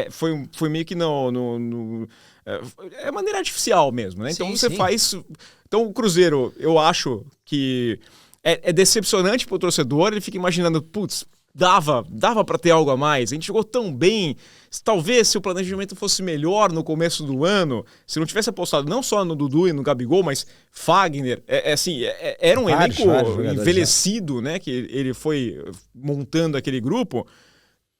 Foi meio que é maneira artificial mesmo, né? Então você faz... Então o Cruzeiro, eu acho que é decepcionante pro torcedor, ele fica imaginando, putz, dava para ter algo a mais, a gente jogou tão bem, talvez se o planejamento fosse melhor no começo do ano, se não tivesse apostado não só no Dudu e no Gabigol, mas Fagner, era um elenco envelhecido, né, que ele foi montando aquele grupo,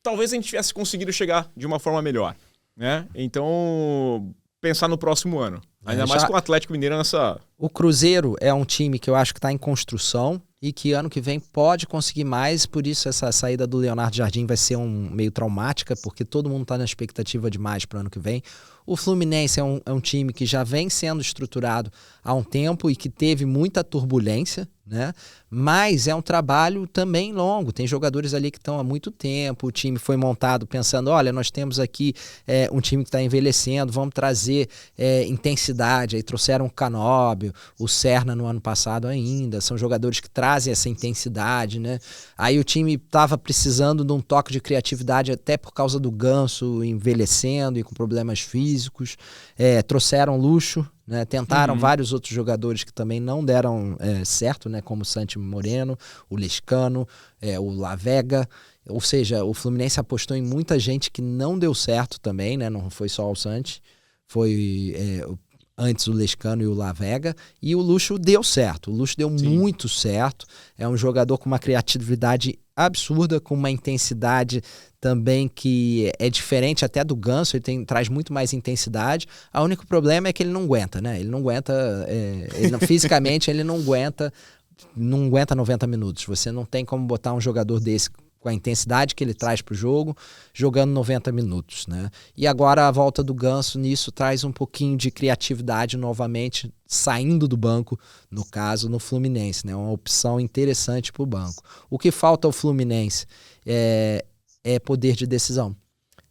talvez a gente tivesse conseguido chegar de uma forma melhor, né? Então, pensar no próximo ano, ainda mais com o Atlético Mineiro nessa... O Cruzeiro é um time que eu acho que está em construção e que ano que vem pode conseguir mais, por isso essa saída do Leonardo Jardim vai ser meio traumática, porque todo mundo está na expectativa demais para o ano que vem. O Fluminense é um time que já vem sendo estruturado há um tempo e que teve muita turbulência, né? Mas é um trabalho também longo, tem jogadores ali que estão há muito tempo, o time foi montado pensando, olha, nós temos aqui um time que está envelhecendo, vamos trazer intensidade, aí trouxeram o Canóbio, o Serna no ano passado ainda, são jogadores que trazem essa intensidade, né? Aí o time estava precisando de um toque de criatividade até por causa do Ganso envelhecendo e com problemas físicos, trouxeram Luxo, né? Tentaram vários outros jogadores que também não deram certo, né? Como o Santi Moreno, o Lescano, o Lavega. Ou seja, o Fluminense apostou em muita gente que não deu certo também, né? Não foi só o Santi, foi antes o Lescano e o Lavega, e o Luxo deu certo. O Luxo deu muito certo. É um jogador com uma criatividade absurda, com uma intensidade também que é diferente até do Ganso, ele traz muito mais intensidade. O único problema é que ele não aguenta, né? Ele não aguenta, fisicamente ele não aguenta 90 minutos. Você não tem como botar um jogador desse com a intensidade que ele traz para o jogo, jogando 90 minutos, né? E agora a volta do Ganso nisso traz um pouquinho de criatividade novamente, saindo do banco, no caso, no Fluminense, né? Uma opção interessante para o banco. O que falta ao Fluminense é poder de decisão.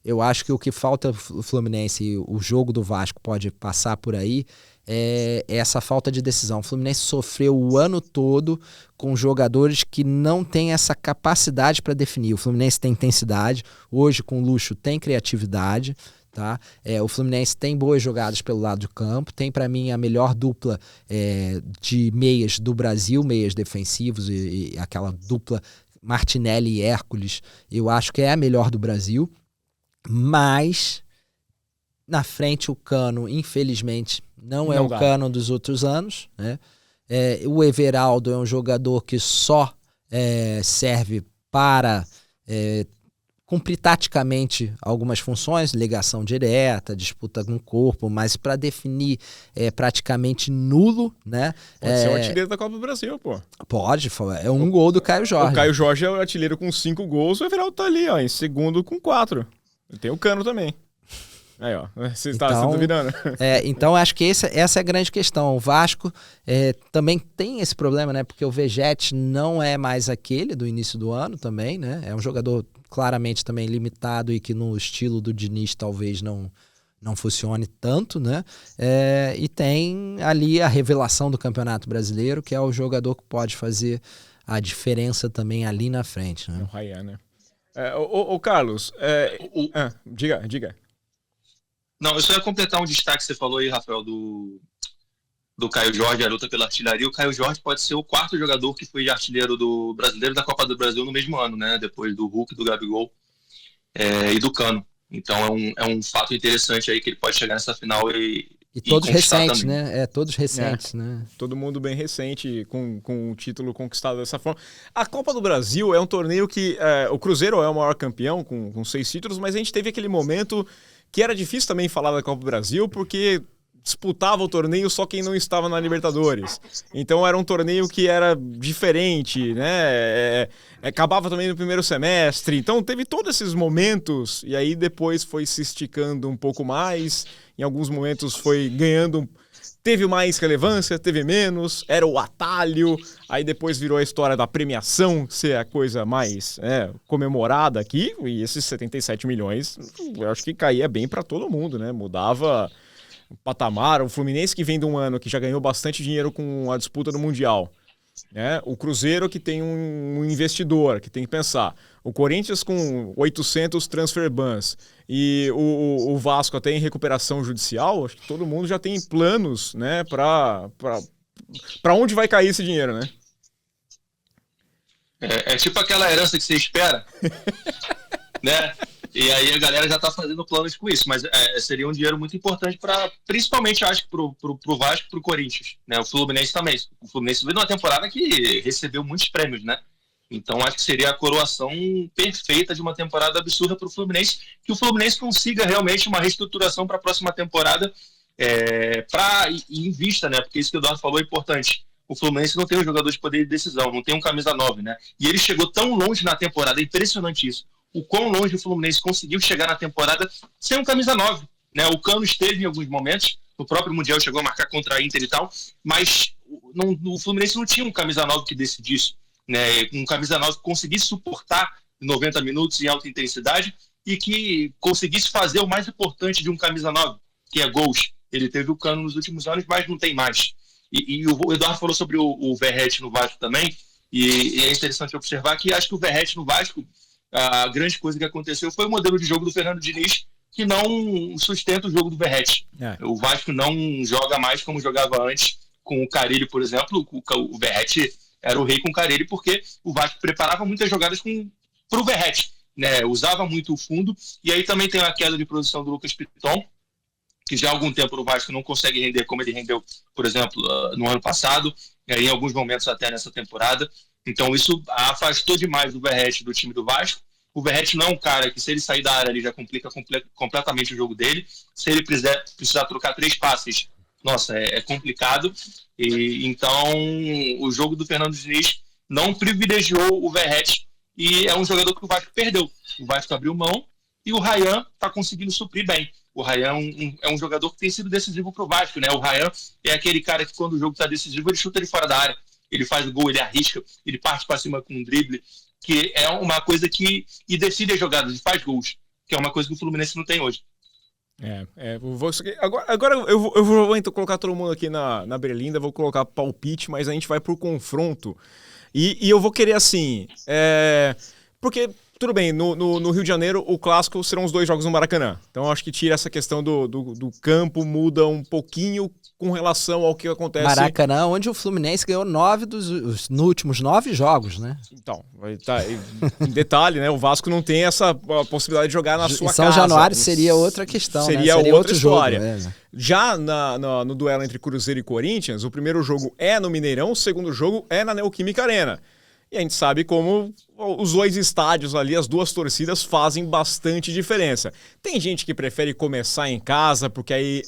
Eu acho que o que falta ao Fluminense, e o jogo do Vasco pode passar por aí, é essa falta de decisão. O Fluminense sofreu o ano todo com jogadores que não têm essa capacidade para definir. O Fluminense tem intensidade, hoje com o Luxo tem criatividade, tá? O Fluminense tem boas jogadas pelo lado do campo, tem para mim a melhor dupla de meias do Brasil, meias defensivos e aquela dupla Martinelli e Hércules, eu acho que é a melhor do Brasil. Mas na frente o Cano, infelizmente, não é o Cano dos outros anos, né? O Everaldo é um jogador que só serve para cumprir taticamente algumas funções, ligação direta, disputa com o corpo, mas para definir é praticamente nulo, né? Pode ser o artilheiro da Copa do Brasil, pô. Pode, é um gol do Caio Jorge. O Caio Jorge é o artilheiro com 5 gols, o Everaldo tá ali, ó, em segundo com 4. Tem o Cano também. Aí, ó, você está se duvidando. Então, acho que essa é a grande questão. O Vasco também tem esse problema, né? Porque o Vegetti não é mais aquele do início do ano também, né? É um jogador claramente também limitado e que no estilo do Diniz talvez não funcione tanto, né? E tem ali a revelação do Campeonato Brasileiro, que é o jogador que pode fazer a diferença também ali na frente, né? O Ryan, né? Carlos, diga. Não, eu só ia completar um destaque que você falou aí, Rafael, do Caio Jorge, a luta pela artilharia. O Caio Jorge pode ser o 4º jogador que foi artilheiro do brasileiro da Copa do Brasil no mesmo ano, né? Depois do Hulk, do Gabigol e do Cano. Então é um fato interessante aí que ele pode chegar nessa final e todos recentes, também, né? Todos recentes, né? Todo mundo bem recente, com o título conquistado dessa forma. A Copa do Brasil é um torneio que o Cruzeiro é o maior campeão, com 6 títulos, mas a gente teve aquele momento que era difícil também falar da Copa do Brasil, porque disputava o torneio só quem não estava na Libertadores. Então era um torneio que era diferente, né? Acabava também no primeiro semestre. Então teve todos esses momentos, e aí depois foi se esticando um pouco mais. Em alguns momentos foi ganhando, teve mais relevância, teve menos, era o atalho. Aí depois virou a história da premiação ser a coisa mais comemorada aqui. E esses 77 milhões, eu acho que caía bem para todo mundo, né? Mudava o patamar. O Fluminense, que vem de um ano que já ganhou bastante dinheiro com a disputa do Mundial, né? O Cruzeiro, que tem um investidor que tem que pensar. O Corinthians com 800 transfer bans e o Vasco até em recuperação judicial. Acho que todo mundo já tem planos, né, para onde vai cair esse dinheiro, né? É tipo aquela herança que você espera, né? E aí a galera já está fazendo planos com isso, mas seria um dinheiro muito importante principalmente, acho, pro Vasco e pro Corinthians, né? O Fluminense também. O Fluminense veio numa temporada que recebeu muitos prêmios, né? Então acho que seria a coroação perfeita de uma temporada absurda pro Fluminense, que o Fluminense consiga realmente uma reestruturação para a próxima temporada e em vista, né? Porque isso que o Eduardo falou é importante. O Fluminense não tem um jogador de poder de decisão, não tem um camisa 9, né? E ele chegou tão longe na temporada, é impressionante isso. O quão longe o Fluminense conseguiu chegar na temporada sem um camisa 9, né? O Cano esteve em alguns momentos, no próprio Mundial chegou a marcar contra a Inter e tal, mas o Fluminense não tinha um camisa 9 que decidisse, né? Um camisa 9 que conseguisse suportar 90 minutos em alta intensidade e que conseguisse fazer o mais importante de um camisa 9, que é gols. Ele teve o Cano nos últimos anos, mas não tem mais. E o Eduardo falou sobre o Verratti no Vasco também, e é interessante observar que acho que o Verratti no Vasco, a grande coisa que aconteceu foi o modelo de jogo do Fernando Diniz, que não sustenta o jogo do Verratti. O Vasco não joga mais como jogava antes com o Carille, por exemplo. O Verratti era o rei com o Carille, porque o Vasco preparava muitas jogadas para o Verratti, né? Usava muito o fundo, e aí também tem a queda de produção do Lucas Piton, que já há algum tempo o Vasco não consegue render como ele rendeu, por exemplo, no ano passado, em alguns momentos até nessa temporada. Então isso afastou demais o Verratti do time do Vasco. O Verratti não é um cara que, se ele sair da área, ele já complica completamente o jogo dele. Se ele precisar trocar 3 passes, nossa, é complicado. E então o jogo do Fernando Diniz não privilegiou o Verratti e é um jogador que o Vasco perdeu. O Vasco abriu mão e o Ryan está conseguindo suprir bem. O Ryan é um jogador que tem sido decisivo para o Vasco, né? O Ryan é aquele cara que, quando o jogo está decisivo, ele chuta ele fora da área, ele faz o gol, ele arrisca, ele parte para cima com um drible, que é uma coisa que decide as jogadas, e faz gols, que é uma coisa que o Fluminense não tem hoje. Agora eu vou então colocar todo mundo aqui na berlinda, vou colocar palpite, mas a gente vai pro confronto. E eu vou querer assim, porque tudo bem, no Rio de Janeiro, o clássico serão os 2 jogos no Maracanã. Então, eu acho que tira essa questão do campo, muda um pouquinho com relação ao que acontece... Maracanã, onde o Fluminense ganhou 9 nos últimos 9 jogos, né? Então, em detalhe, né? O Vasco não tem essa possibilidade de jogar na sua casa. São Januário seria outra questão, seria né? outra história. Jogo, Já no duelo entre Cruzeiro e Corinthians, o primeiro jogo é no Mineirão, o segundo jogo é na Neoquímica Arena. E a gente sabe como os 2 estádios ali, as 2 torcidas fazem bastante diferença. Tem gente que prefere começar em casa, porque aí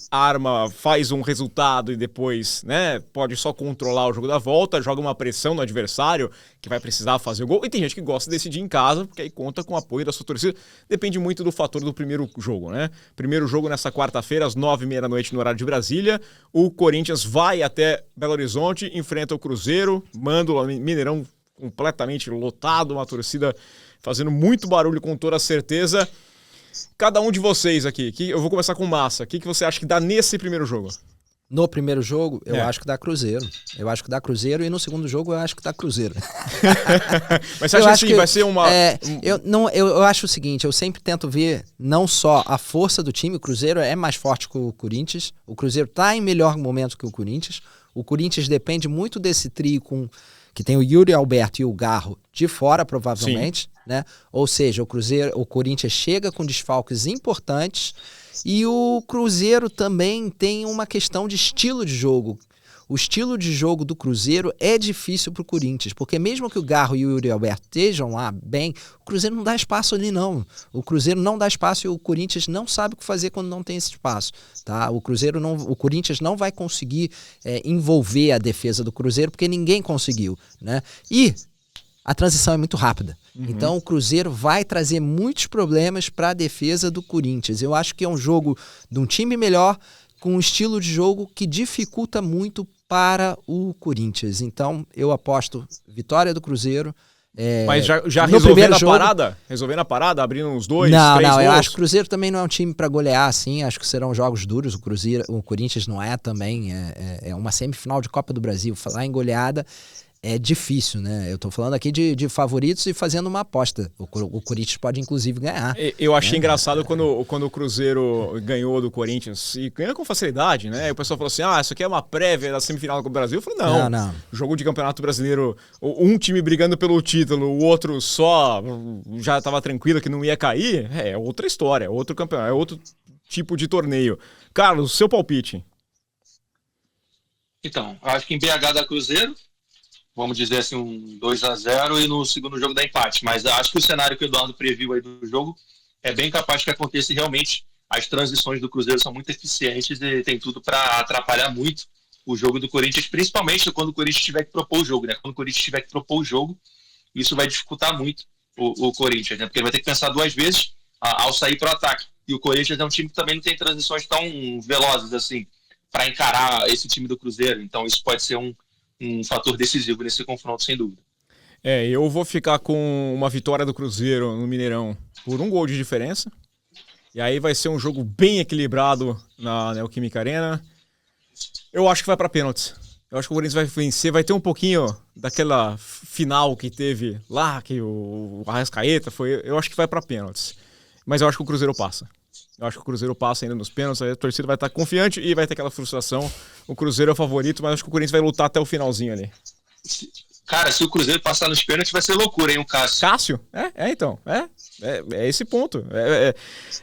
faz um resultado e depois, né, pode só controlar o jogo da volta, joga uma pressão no adversário que vai precisar fazer o gol. E tem gente que gosta de decidir em casa, porque aí conta com o apoio da sua torcida. Depende muito do fator do primeiro jogo, né? Primeiro jogo nessa quarta-feira, às 9h30 no horário de Brasília. O Corinthians vai até Belo Horizonte, enfrenta o Cruzeiro, manda o Mineirão completamente lotado, uma torcida fazendo muito barulho com toda certeza. Cada um de vocês aqui, eu vou começar com Massa, o que você acha que dá nesse primeiro jogo? No primeiro jogo, eu acho que dá Cruzeiro. Eu acho que dá Cruzeiro e no segundo jogo eu acho que dá Cruzeiro. Mas você acha que vai ser uma... Eu acho o seguinte, eu sempre tento ver não só a força do time, o Cruzeiro é mais forte que o Corinthians, o Cruzeiro está em melhor momento que o Corinthians depende muito desse trio que tem o Yuri Alberto e o Garro de fora, provavelmente, né? Ou seja, o Corinthians chega com desfalques importantes e o Cruzeiro também tem uma questão de estilo de jogo. O estilo de jogo do Cruzeiro é difícil para o Corinthians, porque mesmo que o Garro e o Yuri Alberto estejam lá bem, o Cruzeiro não dá espaço ali não. O Cruzeiro não dá espaço e o Corinthians não sabe o que fazer quando não tem esse espaço. Tá? O Corinthians não vai conseguir envolver a defesa do Cruzeiro, porque ninguém conseguiu. Né? E a transição é muito rápida. Então o Cruzeiro vai trazer muitos problemas para a defesa do Corinthians. Eu acho que é um jogo de um time melhor, com um estilo de jogo que dificulta muito para o Corinthians. Então, eu aposto vitória do Cruzeiro. Mas já resolvendo a parada? Resolvendo a parada, abrindo uns 2, 3 gols? Não, eu acho que o Cruzeiro também não é um time para golear, assim. Acho que serão jogos duros. O Corinthians não é também. É uma semifinal de Copa do Brasil. Falar em goleada é difícil, né? Eu tô falando aqui de favoritos e fazendo uma aposta. O Corinthians pode, inclusive, ganhar. Eu achei engraçado quando o Cruzeiro ganhou do Corinthians, e ganhou com facilidade, né? E o pessoal falou assim, isso aqui é uma prévia da semifinal da Copa do Brasil. Eu falei, não. Jogo de Campeonato Brasileiro, um time brigando pelo título, o outro só já estava tranquilo que não ia cair, é outra história, é outro campeonato, é outro tipo de torneio. Carlos, seu palpite? Então, acho que em BH dá Cruzeiro, vamos dizer assim, um 2-0 e no segundo jogo dá empate. Mas acho que o cenário que o Eduardo previu aí do jogo é bem capaz que aconteça e realmente as transições do Cruzeiro são muito eficientes e tem tudo para atrapalhar muito o jogo do Corinthians, principalmente quando o Corinthians tiver que propor o jogo, né? Quando o Corinthians tiver que propor o jogo, isso vai dificultar muito o Corinthians, né? Porque ele vai ter que pensar 2 vezes ao sair para o ataque. E o Corinthians é um time que também não tem transições tão velozes assim para encarar esse time do Cruzeiro. Então isso pode ser um fator decisivo nesse confronto, sem dúvida. Eu vou ficar com uma vitória do Cruzeiro no Mineirão por 1 gol de diferença. E aí vai ser um jogo bem equilibrado na Neoquímica Arena. Eu acho que vai para pênaltis. Eu acho que o Corinthians vai vencer. Vai ter um pouquinho daquela final que teve lá, que o Arrascaeta foi. Eu acho que vai para pênaltis. Mas eu acho que o Cruzeiro passa. Eu acho que o Cruzeiro passa ainda nos pênaltis, aí a torcida vai estar confiante e vai ter aquela frustração. O Cruzeiro é o favorito, mas acho que o Corinthians vai lutar até o finalzinho ali. Cara, se o Cruzeiro passar nos pênaltis vai ser loucura, hein, o Cássio? Cássio? Então. É esse ponto.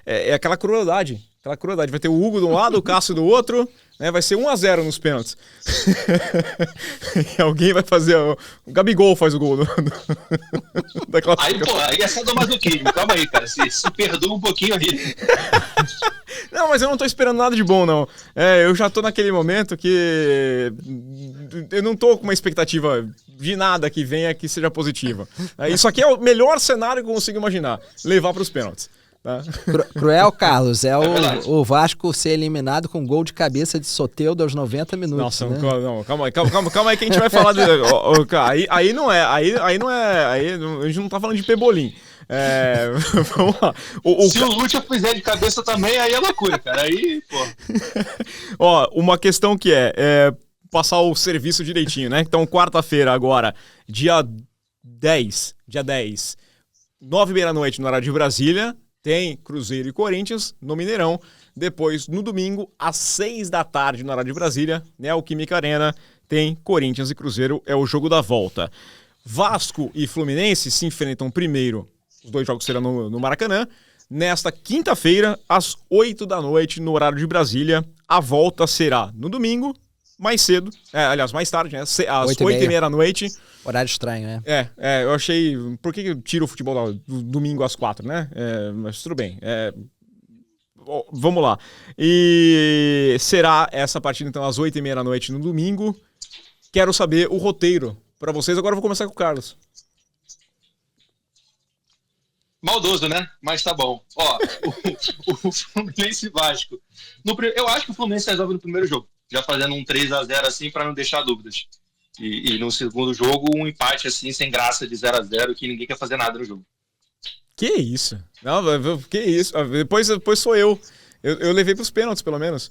É aquela crueldade. Aquela crueldade. Vai ter o Hugo de um lado, o Cássio do outro, né? Vai ser 1-0 nos pênaltis. E alguém vai fazer... O Gabigol faz o gol daquela... Aí é sadomasoquismo. Calma aí, cara. Se perdoa um pouquinho aí. Não, mas eu não tô esperando nada de bom, não. Eu já tô naquele momento que... Eu não tô com uma expectativa de nada que venha que seja positiva. Isso aqui é o melhor cenário que eu consigo imaginar. Levar pros pênaltis. Tá? Cruel, Carlos, o Vasco ser eliminado com gol de cabeça de Soteldo aos 90 minutos. Nossa, né? Não, calma aí que a gente vai falar de... Aí não é, aí a gente não tá falando de Pebolim. Vamos lá. Se o Lúcio fizer de cabeça também, aí é loucura, cara. Aí, pô. Uma questão que é passar o serviço direitinho, né? Então, quarta-feira agora, dia 10, 9h30 no horário de Brasília, tem Cruzeiro e Corinthians no Mineirão. Depois, no domingo, às 6h no horário de Brasília, Neoquímica Arena, tem Corinthians e Cruzeiro, é o jogo da volta. Vasco e Fluminense se enfrentam primeiro, os 2 jogos serão no Maracanã, nesta quinta-feira, às 8h no horário de Brasília. A volta será no domingo, mais cedo, aliás, mais tarde, né? Às 8h30. Horário estranho, né? Eu achei... Por que eu tiro o futebol do domingo às 4, né? Mas tudo bem. Vamos lá. E será essa partida, então, às 8h30 no domingo. Quero saber o roteiro para vocês. Agora eu vou começar com o Carlos. Maldoso, né? Mas tá bom. Ó, o Fluminense e Vasco. Eu acho que o Fluminense resolve no primeiro jogo, já fazendo um 3-0 assim, para não deixar dúvidas. E no segundo jogo, um empate assim, sem graça, de 0-0, que ninguém quer fazer nada no jogo. Que isso? Não, que isso? Depois sou eu. Eu levei pros pênaltis, pelo menos.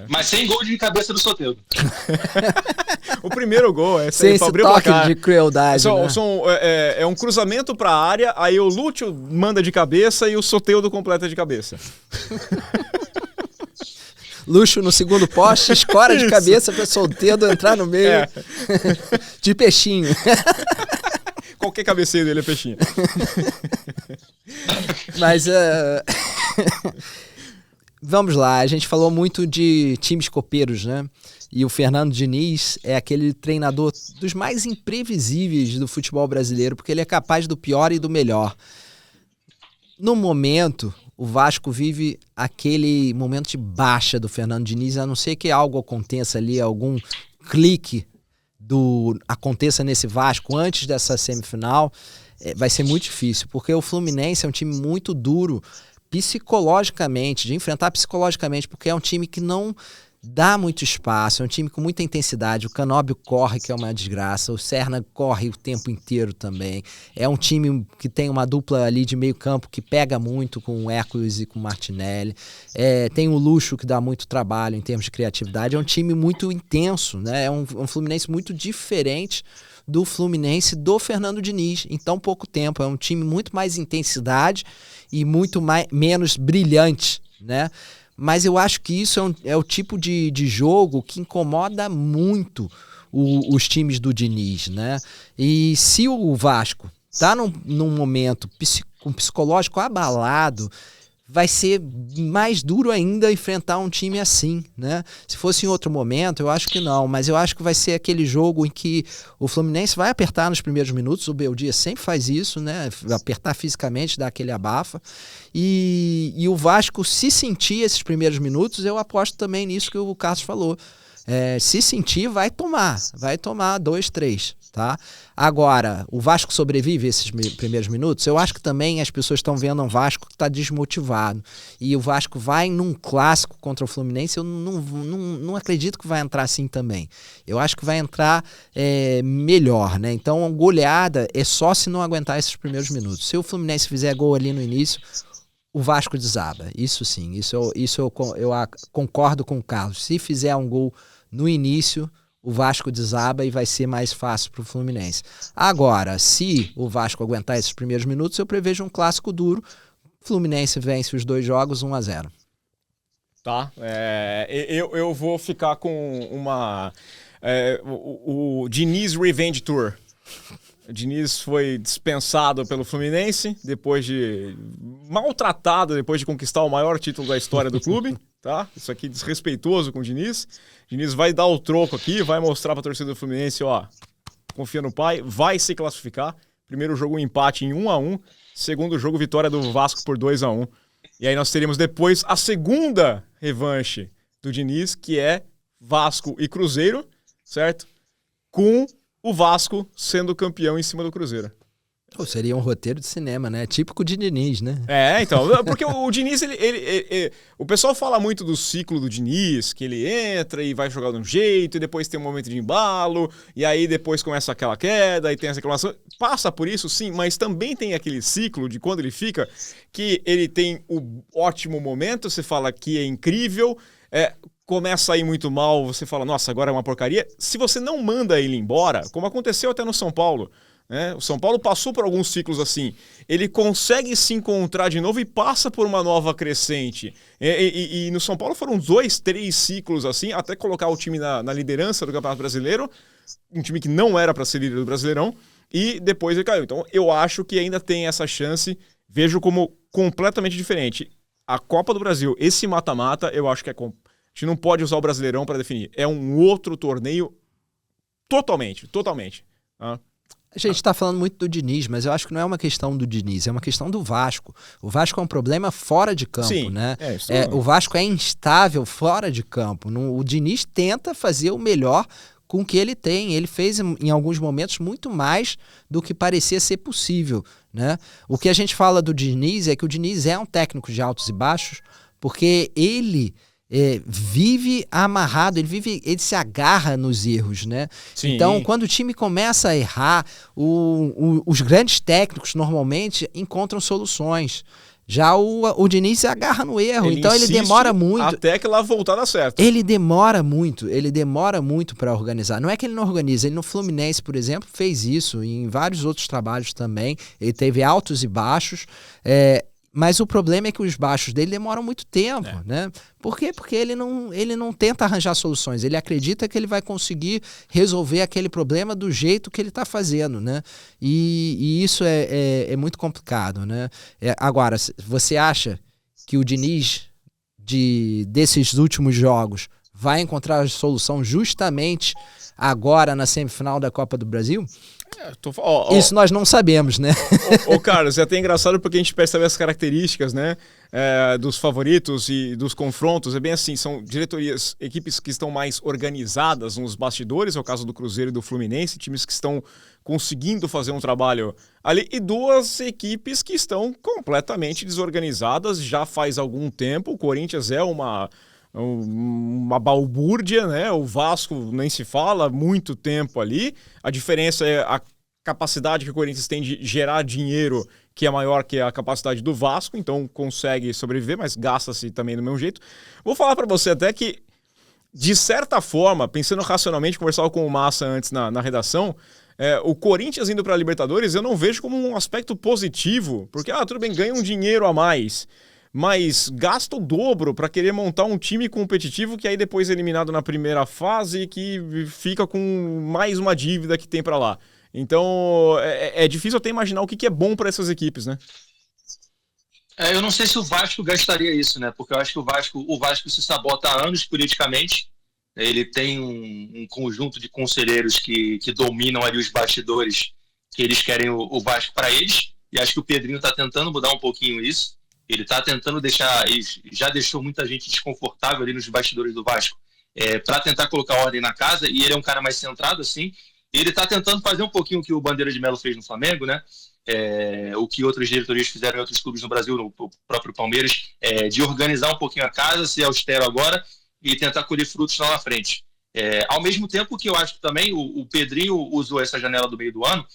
Mas sem gol de cabeça do Soteldo. O primeiro gol sem esse toque de crueldade, né? É um cruzamento pra área, aí o Lúcio manda de cabeça e o Soteldo completa de cabeça. Luxo no segundo poste, escora de cabeça para Soteldo entrar no meio. De peixinho. Qualquer cabeceio dele é peixinho. Mas vamos lá, a gente falou muito de times copeiros, né? E o Fernando Diniz é aquele treinador dos mais imprevisíveis do futebol brasileiro, porque ele é capaz do pior e do melhor. No momento, o Vasco vive aquele momento de baixa do Fernando Diniz, a não ser que algo aconteça ali, algum clique aconteça nesse Vasco antes dessa semifinal, vai ser muito difícil, porque o Fluminense é um time muito duro psicologicamente, de enfrentar psicologicamente, porque é um time que não dá muito espaço, é um time com muita intensidade. O Canóbio corre, que é uma desgraça, o Serna corre o tempo inteiro também. É um time que tem uma dupla ali de meio campo que pega muito com o Hércules e com o Martinelli. Tem o Luxo, que dá muito trabalho em termos de criatividade. É um time muito intenso, né? É um Fluminense muito diferente do Fluminense do Fernando Diniz em tão pouco tempo. É um time muito mais intensidade e muito menos brilhante, né? Mas eu acho que isso é o tipo de jogo que incomoda muito os times do Diniz, né? E se o Vasco tá num momento com psicológico abalado, vai ser mais duro ainda enfrentar um time assim, né? Se fosse em outro momento, eu acho que não, mas eu acho que vai ser aquele jogo em que o Fluminense vai apertar nos primeiros minutos, o Beldia sempre faz isso, né? Apertar fisicamente, dar aquele abafa, e o Vasco, se sentir esses primeiros minutos, eu aposto também nisso que o Carlos falou. Se sentir, vai tomar 2, 3, tá? Agora, o Vasco sobrevive esses primeiros minutos? Eu acho que também as pessoas estão vendo um Vasco que está desmotivado. E o Vasco vai num clássico contra o Fluminense, eu não acredito que vai entrar assim também. Eu acho que vai entrar melhor, né? Então, goleada é só se não aguentar esses primeiros minutos. Se o Fluminense fizer gol ali no início, o Vasco desaba. Isso sim, isso eu concordo com o Carlos. Se fizer um gol no início, o Vasco desaba e vai ser mais fácil para o Fluminense. Agora, se o Vasco aguentar esses primeiros minutos, eu prevejo um clássico duro. Fluminense vence os 2 jogos 1-0. Tá, eu vou ficar com uma... o Diniz Revenge Tour. O Diniz foi dispensado pelo Fluminense, maltratado depois de conquistar o maior título da história do clube, tá? Isso aqui desrespeitoso com o Diniz. O Diniz vai dar o troco aqui, vai mostrar pra torcida do Fluminense, ó, confia no pai, vai se classificar. Primeiro jogo, um empate em 1-1. Segundo jogo, vitória do Vasco por 2-1. E aí nós teríamos depois a segunda revanche do Diniz, que é Vasco e Cruzeiro, certo? Com o Vasco sendo campeão em cima do Cruzeiro. Seria um roteiro de cinema, né? Típico de Diniz, né? Então, porque o Diniz, o pessoal fala muito do ciclo do Diniz, que ele entra e vai jogar de um jeito, e depois tem um momento de embalo, e aí depois começa aquela queda, e tem essa reclamação. Passa por isso, sim, mas também tem aquele ciclo de quando ele fica, que ele tem o ótimo momento, você fala que é incrível, começa a ir muito mal, você fala, nossa, agora é uma porcaria. Se você não manda ele embora, como aconteceu até no São Paulo, né? O São Paulo passou por alguns ciclos assim. Ele consegue se encontrar de novo e passa por uma nova crescente. E no São Paulo foram 2, 3 ciclos assim, até colocar o time na liderança do Campeonato Brasileiro, um time que não era para ser líder do Brasileirão, e depois ele caiu. Então eu acho que ainda tem essa chance, vejo como completamente diferente. A Copa do Brasil, esse mata-mata, eu acho que a gente não pode usar o Brasileirão para definir. É um outro torneio totalmente. Tá? A gente está falando muito do Diniz, mas eu acho que não é uma questão do Diniz, é uma questão do Vasco. O Vasco é um problema fora de campo, Sim, né? Isso o Vasco é instável fora de campo. O Diniz tenta fazer o melhor com o que ele tem. Ele fez, em alguns momentos, muito mais do que parecia ser possível, né? O que a gente fala do Diniz é que o Diniz é um técnico de altos e baixos, porque ele vive amarrado, ele se agarra nos erros, né? Sim. Então, quando o time começa a errar, os grandes técnicos normalmente encontram soluções. Já o Diniz se agarra no erro, então ele demora muito. Até que lá voltar a dar certo. Ele demora muito para organizar. Não é que ele não organiza, ele no Fluminense, por exemplo, fez isso, e em vários outros trabalhos também. Ele teve altos e baixos, mas o problema é que os baixos dele demoram muito tempo, né? Por quê? Porque ele não tenta arranjar soluções. Ele acredita que ele vai conseguir resolver aquele problema do jeito que ele está fazendo, né? E isso é muito complicado, né? Agora, você acha que o Diniz desses últimos jogos vai encontrar a solução justamente agora na semifinal da Copa do Brasil? Isso nós não sabemos, né? Carlos, é até engraçado porque a gente percebe as características, né, dos favoritos e dos confrontos. É bem assim, são diretorias, equipes que estão mais organizadas nos bastidores, é o caso do Cruzeiro e do Fluminense, times que estão conseguindo fazer um trabalho ali, e 2 equipes que estão completamente desorganizadas já faz algum tempo. O Corinthians é uma balbúrdia, né? O Vasco nem se fala, muito tempo ali. A diferença é a capacidade que o Corinthians tem de gerar dinheiro, que é maior que a capacidade do Vasco, então consegue sobreviver, mas gasta-se também do mesmo jeito. Vou falar para você até que, de certa forma, pensando racionalmente, conversava com o Massa antes na redação, o Corinthians indo para a Libertadores eu não vejo como um aspecto positivo, porque tudo bem, ganha um dinheiro a mais, mas gasta o dobro para querer montar um time competitivo que aí depois é eliminado na primeira fase, que fica com mais uma dívida que tem para lá. Então é difícil até imaginar o que é bom para essas equipes, né? Eu não sei se o Vasco gastaria isso, né? Porque eu acho que o Vasco se sabota há anos politicamente. Ele tem um conjunto de conselheiros que dominam ali os bastidores, que eles querem o Vasco para eles. E acho que o Pedrinho está tentando mudar um pouquinho isso. Ele está tentando já deixou muita gente desconfortável ali nos bastidores do Vasco, para tentar colocar ordem na casa, e ele é um cara mais centrado, assim. Ele está tentando fazer um pouquinho o que o Bandeira de Melo fez no Flamengo, né? O que outras diretorias fizeram em outros clubes no Brasil, no próprio Palmeiras, de organizar um pouquinho a casa, ser austero agora e tentar colher frutos lá na frente. Ao mesmo tempo que eu acho que também o Pedrinho usou essa janela do meio do ano,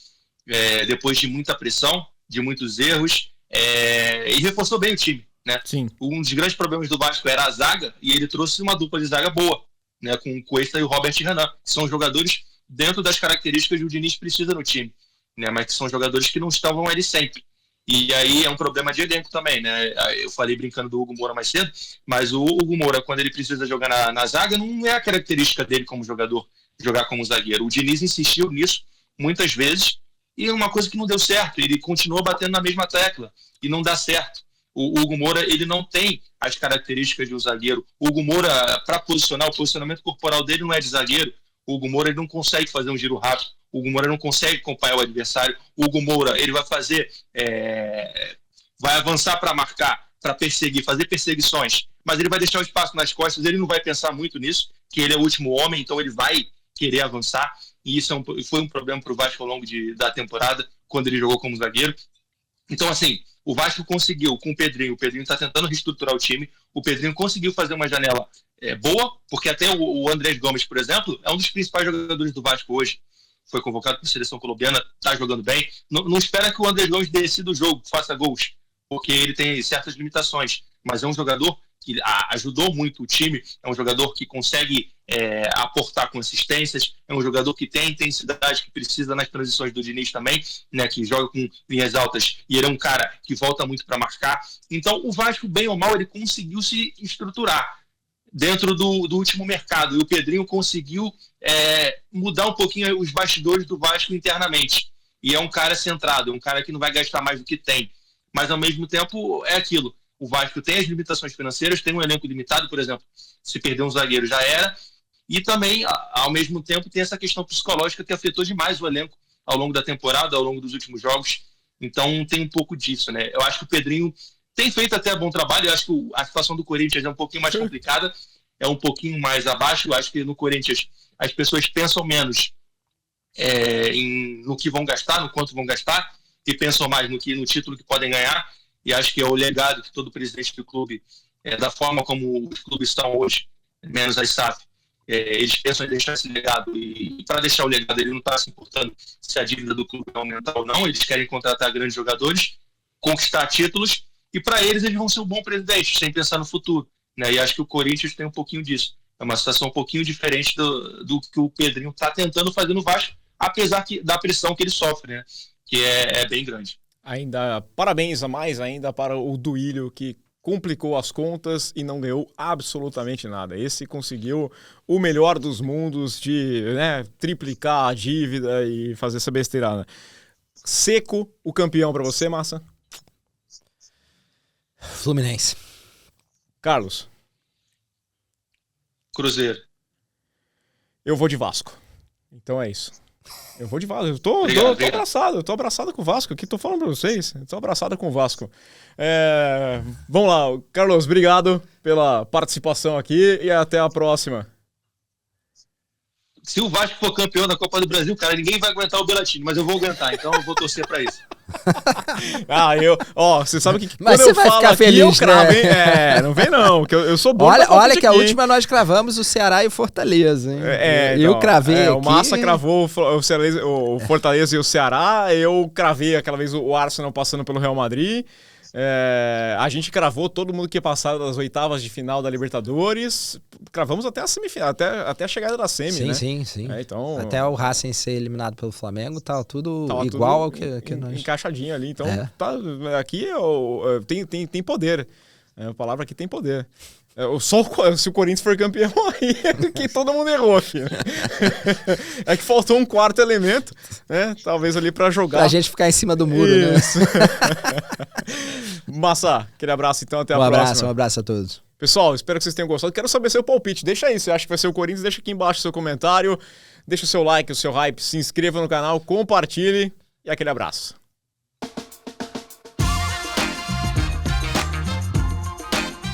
depois de muita pressão, de muitos erros, e reforçou bem o time, né? Sim. Um dos grandes problemas do Vasco era a zaga, e ele trouxe uma dupla de zaga boa, né? Com o Cuesta e o Robert Renan, que são jogadores dentro das características que o Diniz precisa no time, né? Mas que são jogadores que não estavam ali sempre. E aí é um problema de elenco também, né? Eu falei brincando do Hugo Moura mais cedo, mas o Hugo Moura, quando ele precisa jogar na zaga, não é a característica dele como jogador, jogar como zagueiro. O Diniz insistiu nisso muitas vezes, e uma coisa que não deu certo, ele continuou batendo na mesma tecla, e não dá certo. O Hugo Moura, ele não tem as características de um zagueiro. O Hugo Moura, para posicionar, o posicionamento corporal dele não é de zagueiro. O Hugo Moura, ele não consegue fazer um giro rápido. O Hugo Moura não consegue acompanhar o adversário. O Hugo Moura, ele vai fazer, vai avançar para marcar, para perseguir, fazer perseguições, mas ele vai deixar o espaço nas costas, ele não vai pensar muito nisso, que ele é o último homem, então ele vai querer avançar, e isso foi um problema para o Vasco ao longo da temporada, quando ele jogou como zagueiro. Então, assim, o Vasco conseguiu com o Pedrinho está tentando reestruturar o time, o Pedrinho conseguiu fazer uma janela boa, porque até o Andrés Gomes, por exemplo, é um dos principais jogadores do Vasco hoje, foi convocado para a seleção colombiana, está jogando bem. Não espera que o Andrés Gomes decida o jogo, faça gols, porque ele tem certas limitações, mas é um jogador que ajudou muito o time, é um jogador que consegue aportar consistências, é um jogador que tem a intensidade que precisa nas transições do Diniz também, né, que joga com linhas altas, e ele é um cara que volta muito para marcar. Então o Vasco, bem ou mal, ele conseguiu se estruturar dentro do último mercado, e o Pedrinho conseguiu mudar um pouquinho os bastidores do Vasco internamente, e é um cara centrado, é um cara que não vai gastar mais do que tem, mas ao mesmo tempo é aquilo, o Vasco tem as limitações financeiras, tem um elenco limitado, por exemplo, se perder um zagueiro já era, e também, ao mesmo tempo, tem essa questão psicológica que afetou demais o elenco ao longo da temporada, ao longo dos últimos jogos. Então tem um pouco disso, né? Eu acho que o Pedrinho tem feito até bom trabalho. Eu acho que a situação do Corinthians é um pouquinho mais complicada, é um pouquinho mais abaixo. Eu acho que no Corinthians as pessoas pensam menos no que vão gastar, no quanto vão gastar, e pensam mais no título que podem ganhar. E acho que é o legado que todo presidente do clube, da forma como os clubes estão hoje, menos a SAF, eles pensam em deixar esse legado, e para deixar o legado ele não está se importando se a dívida do clube aumentar ou não, eles querem contratar grandes jogadores, conquistar títulos, e para eles vão ser um bom presidente, sem pensar no futuro, né? E acho que o Corinthians tem um pouquinho disso, é uma situação um pouquinho diferente do que o Pedrinho está tentando fazer no Vasco, apesar da pressão que ele sofre, né? Que é bem grande. Ainda parabéns a mais ainda para o Duílio, que complicou as contas e não ganhou absolutamente nada. Esse conseguiu o melhor dos mundos de, né, triplicar a dívida e fazer essa besteirada. Seco, o campeão para você, Massa? Fluminense. Carlos? Cruzeiro. Eu vou de Vasco. Então é isso. Eu vou de Vasco. Eu tô abraçado com o Vasco aqui, tô falando pra vocês. Eu tô abraçado com o Vasco. Vamos lá, Carlos, obrigado pela participação aqui e até a próxima. Se o Vasco for campeão da Copa do Brasil, cara, ninguém vai aguentar o Belatini, mas eu vou aguentar, então eu vou torcer pra isso. Você sabe que mas quando você eu vai falo ficar aqui, feliz, eu cravo, né? hein? Não vem não, que eu sou bom. Olha que a última nós cravamos o Ceará e o Fortaleza, hein? Eu cravei aqui. O Massa cravou o Fortaleza e o Ceará, eu cravei aquela vez o Arsenal passando pelo Real Madrid. A gente cravou todo mundo que ia passar das oitavas de final da Libertadores. Cravamos até a semifinal, até a chegada da semi, né? Sim. Então, até o Racing ser eliminado pelo Flamengo, tava tudo igual ao que nós... Encaixadinho ali. Então, aqui tem poder. A palavra aqui tem poder. Se o Corinthians for campeão, aí é que todo mundo errou aqui, né? É que faltou um quarto elemento, né? Talvez ali pra jogar. Pra gente ficar em cima do muro, Isso. né? Massa, aquele abraço então, até a próxima. Um abraço a todos. Pessoal, espero que vocês tenham gostado. Quero saber seu palpite. Deixa aí, você acha que vai ser o Corinthians? Deixa aqui embaixo o seu comentário. Deixa o seu like, o seu hype, se inscreva no canal, compartilhe e aquele abraço.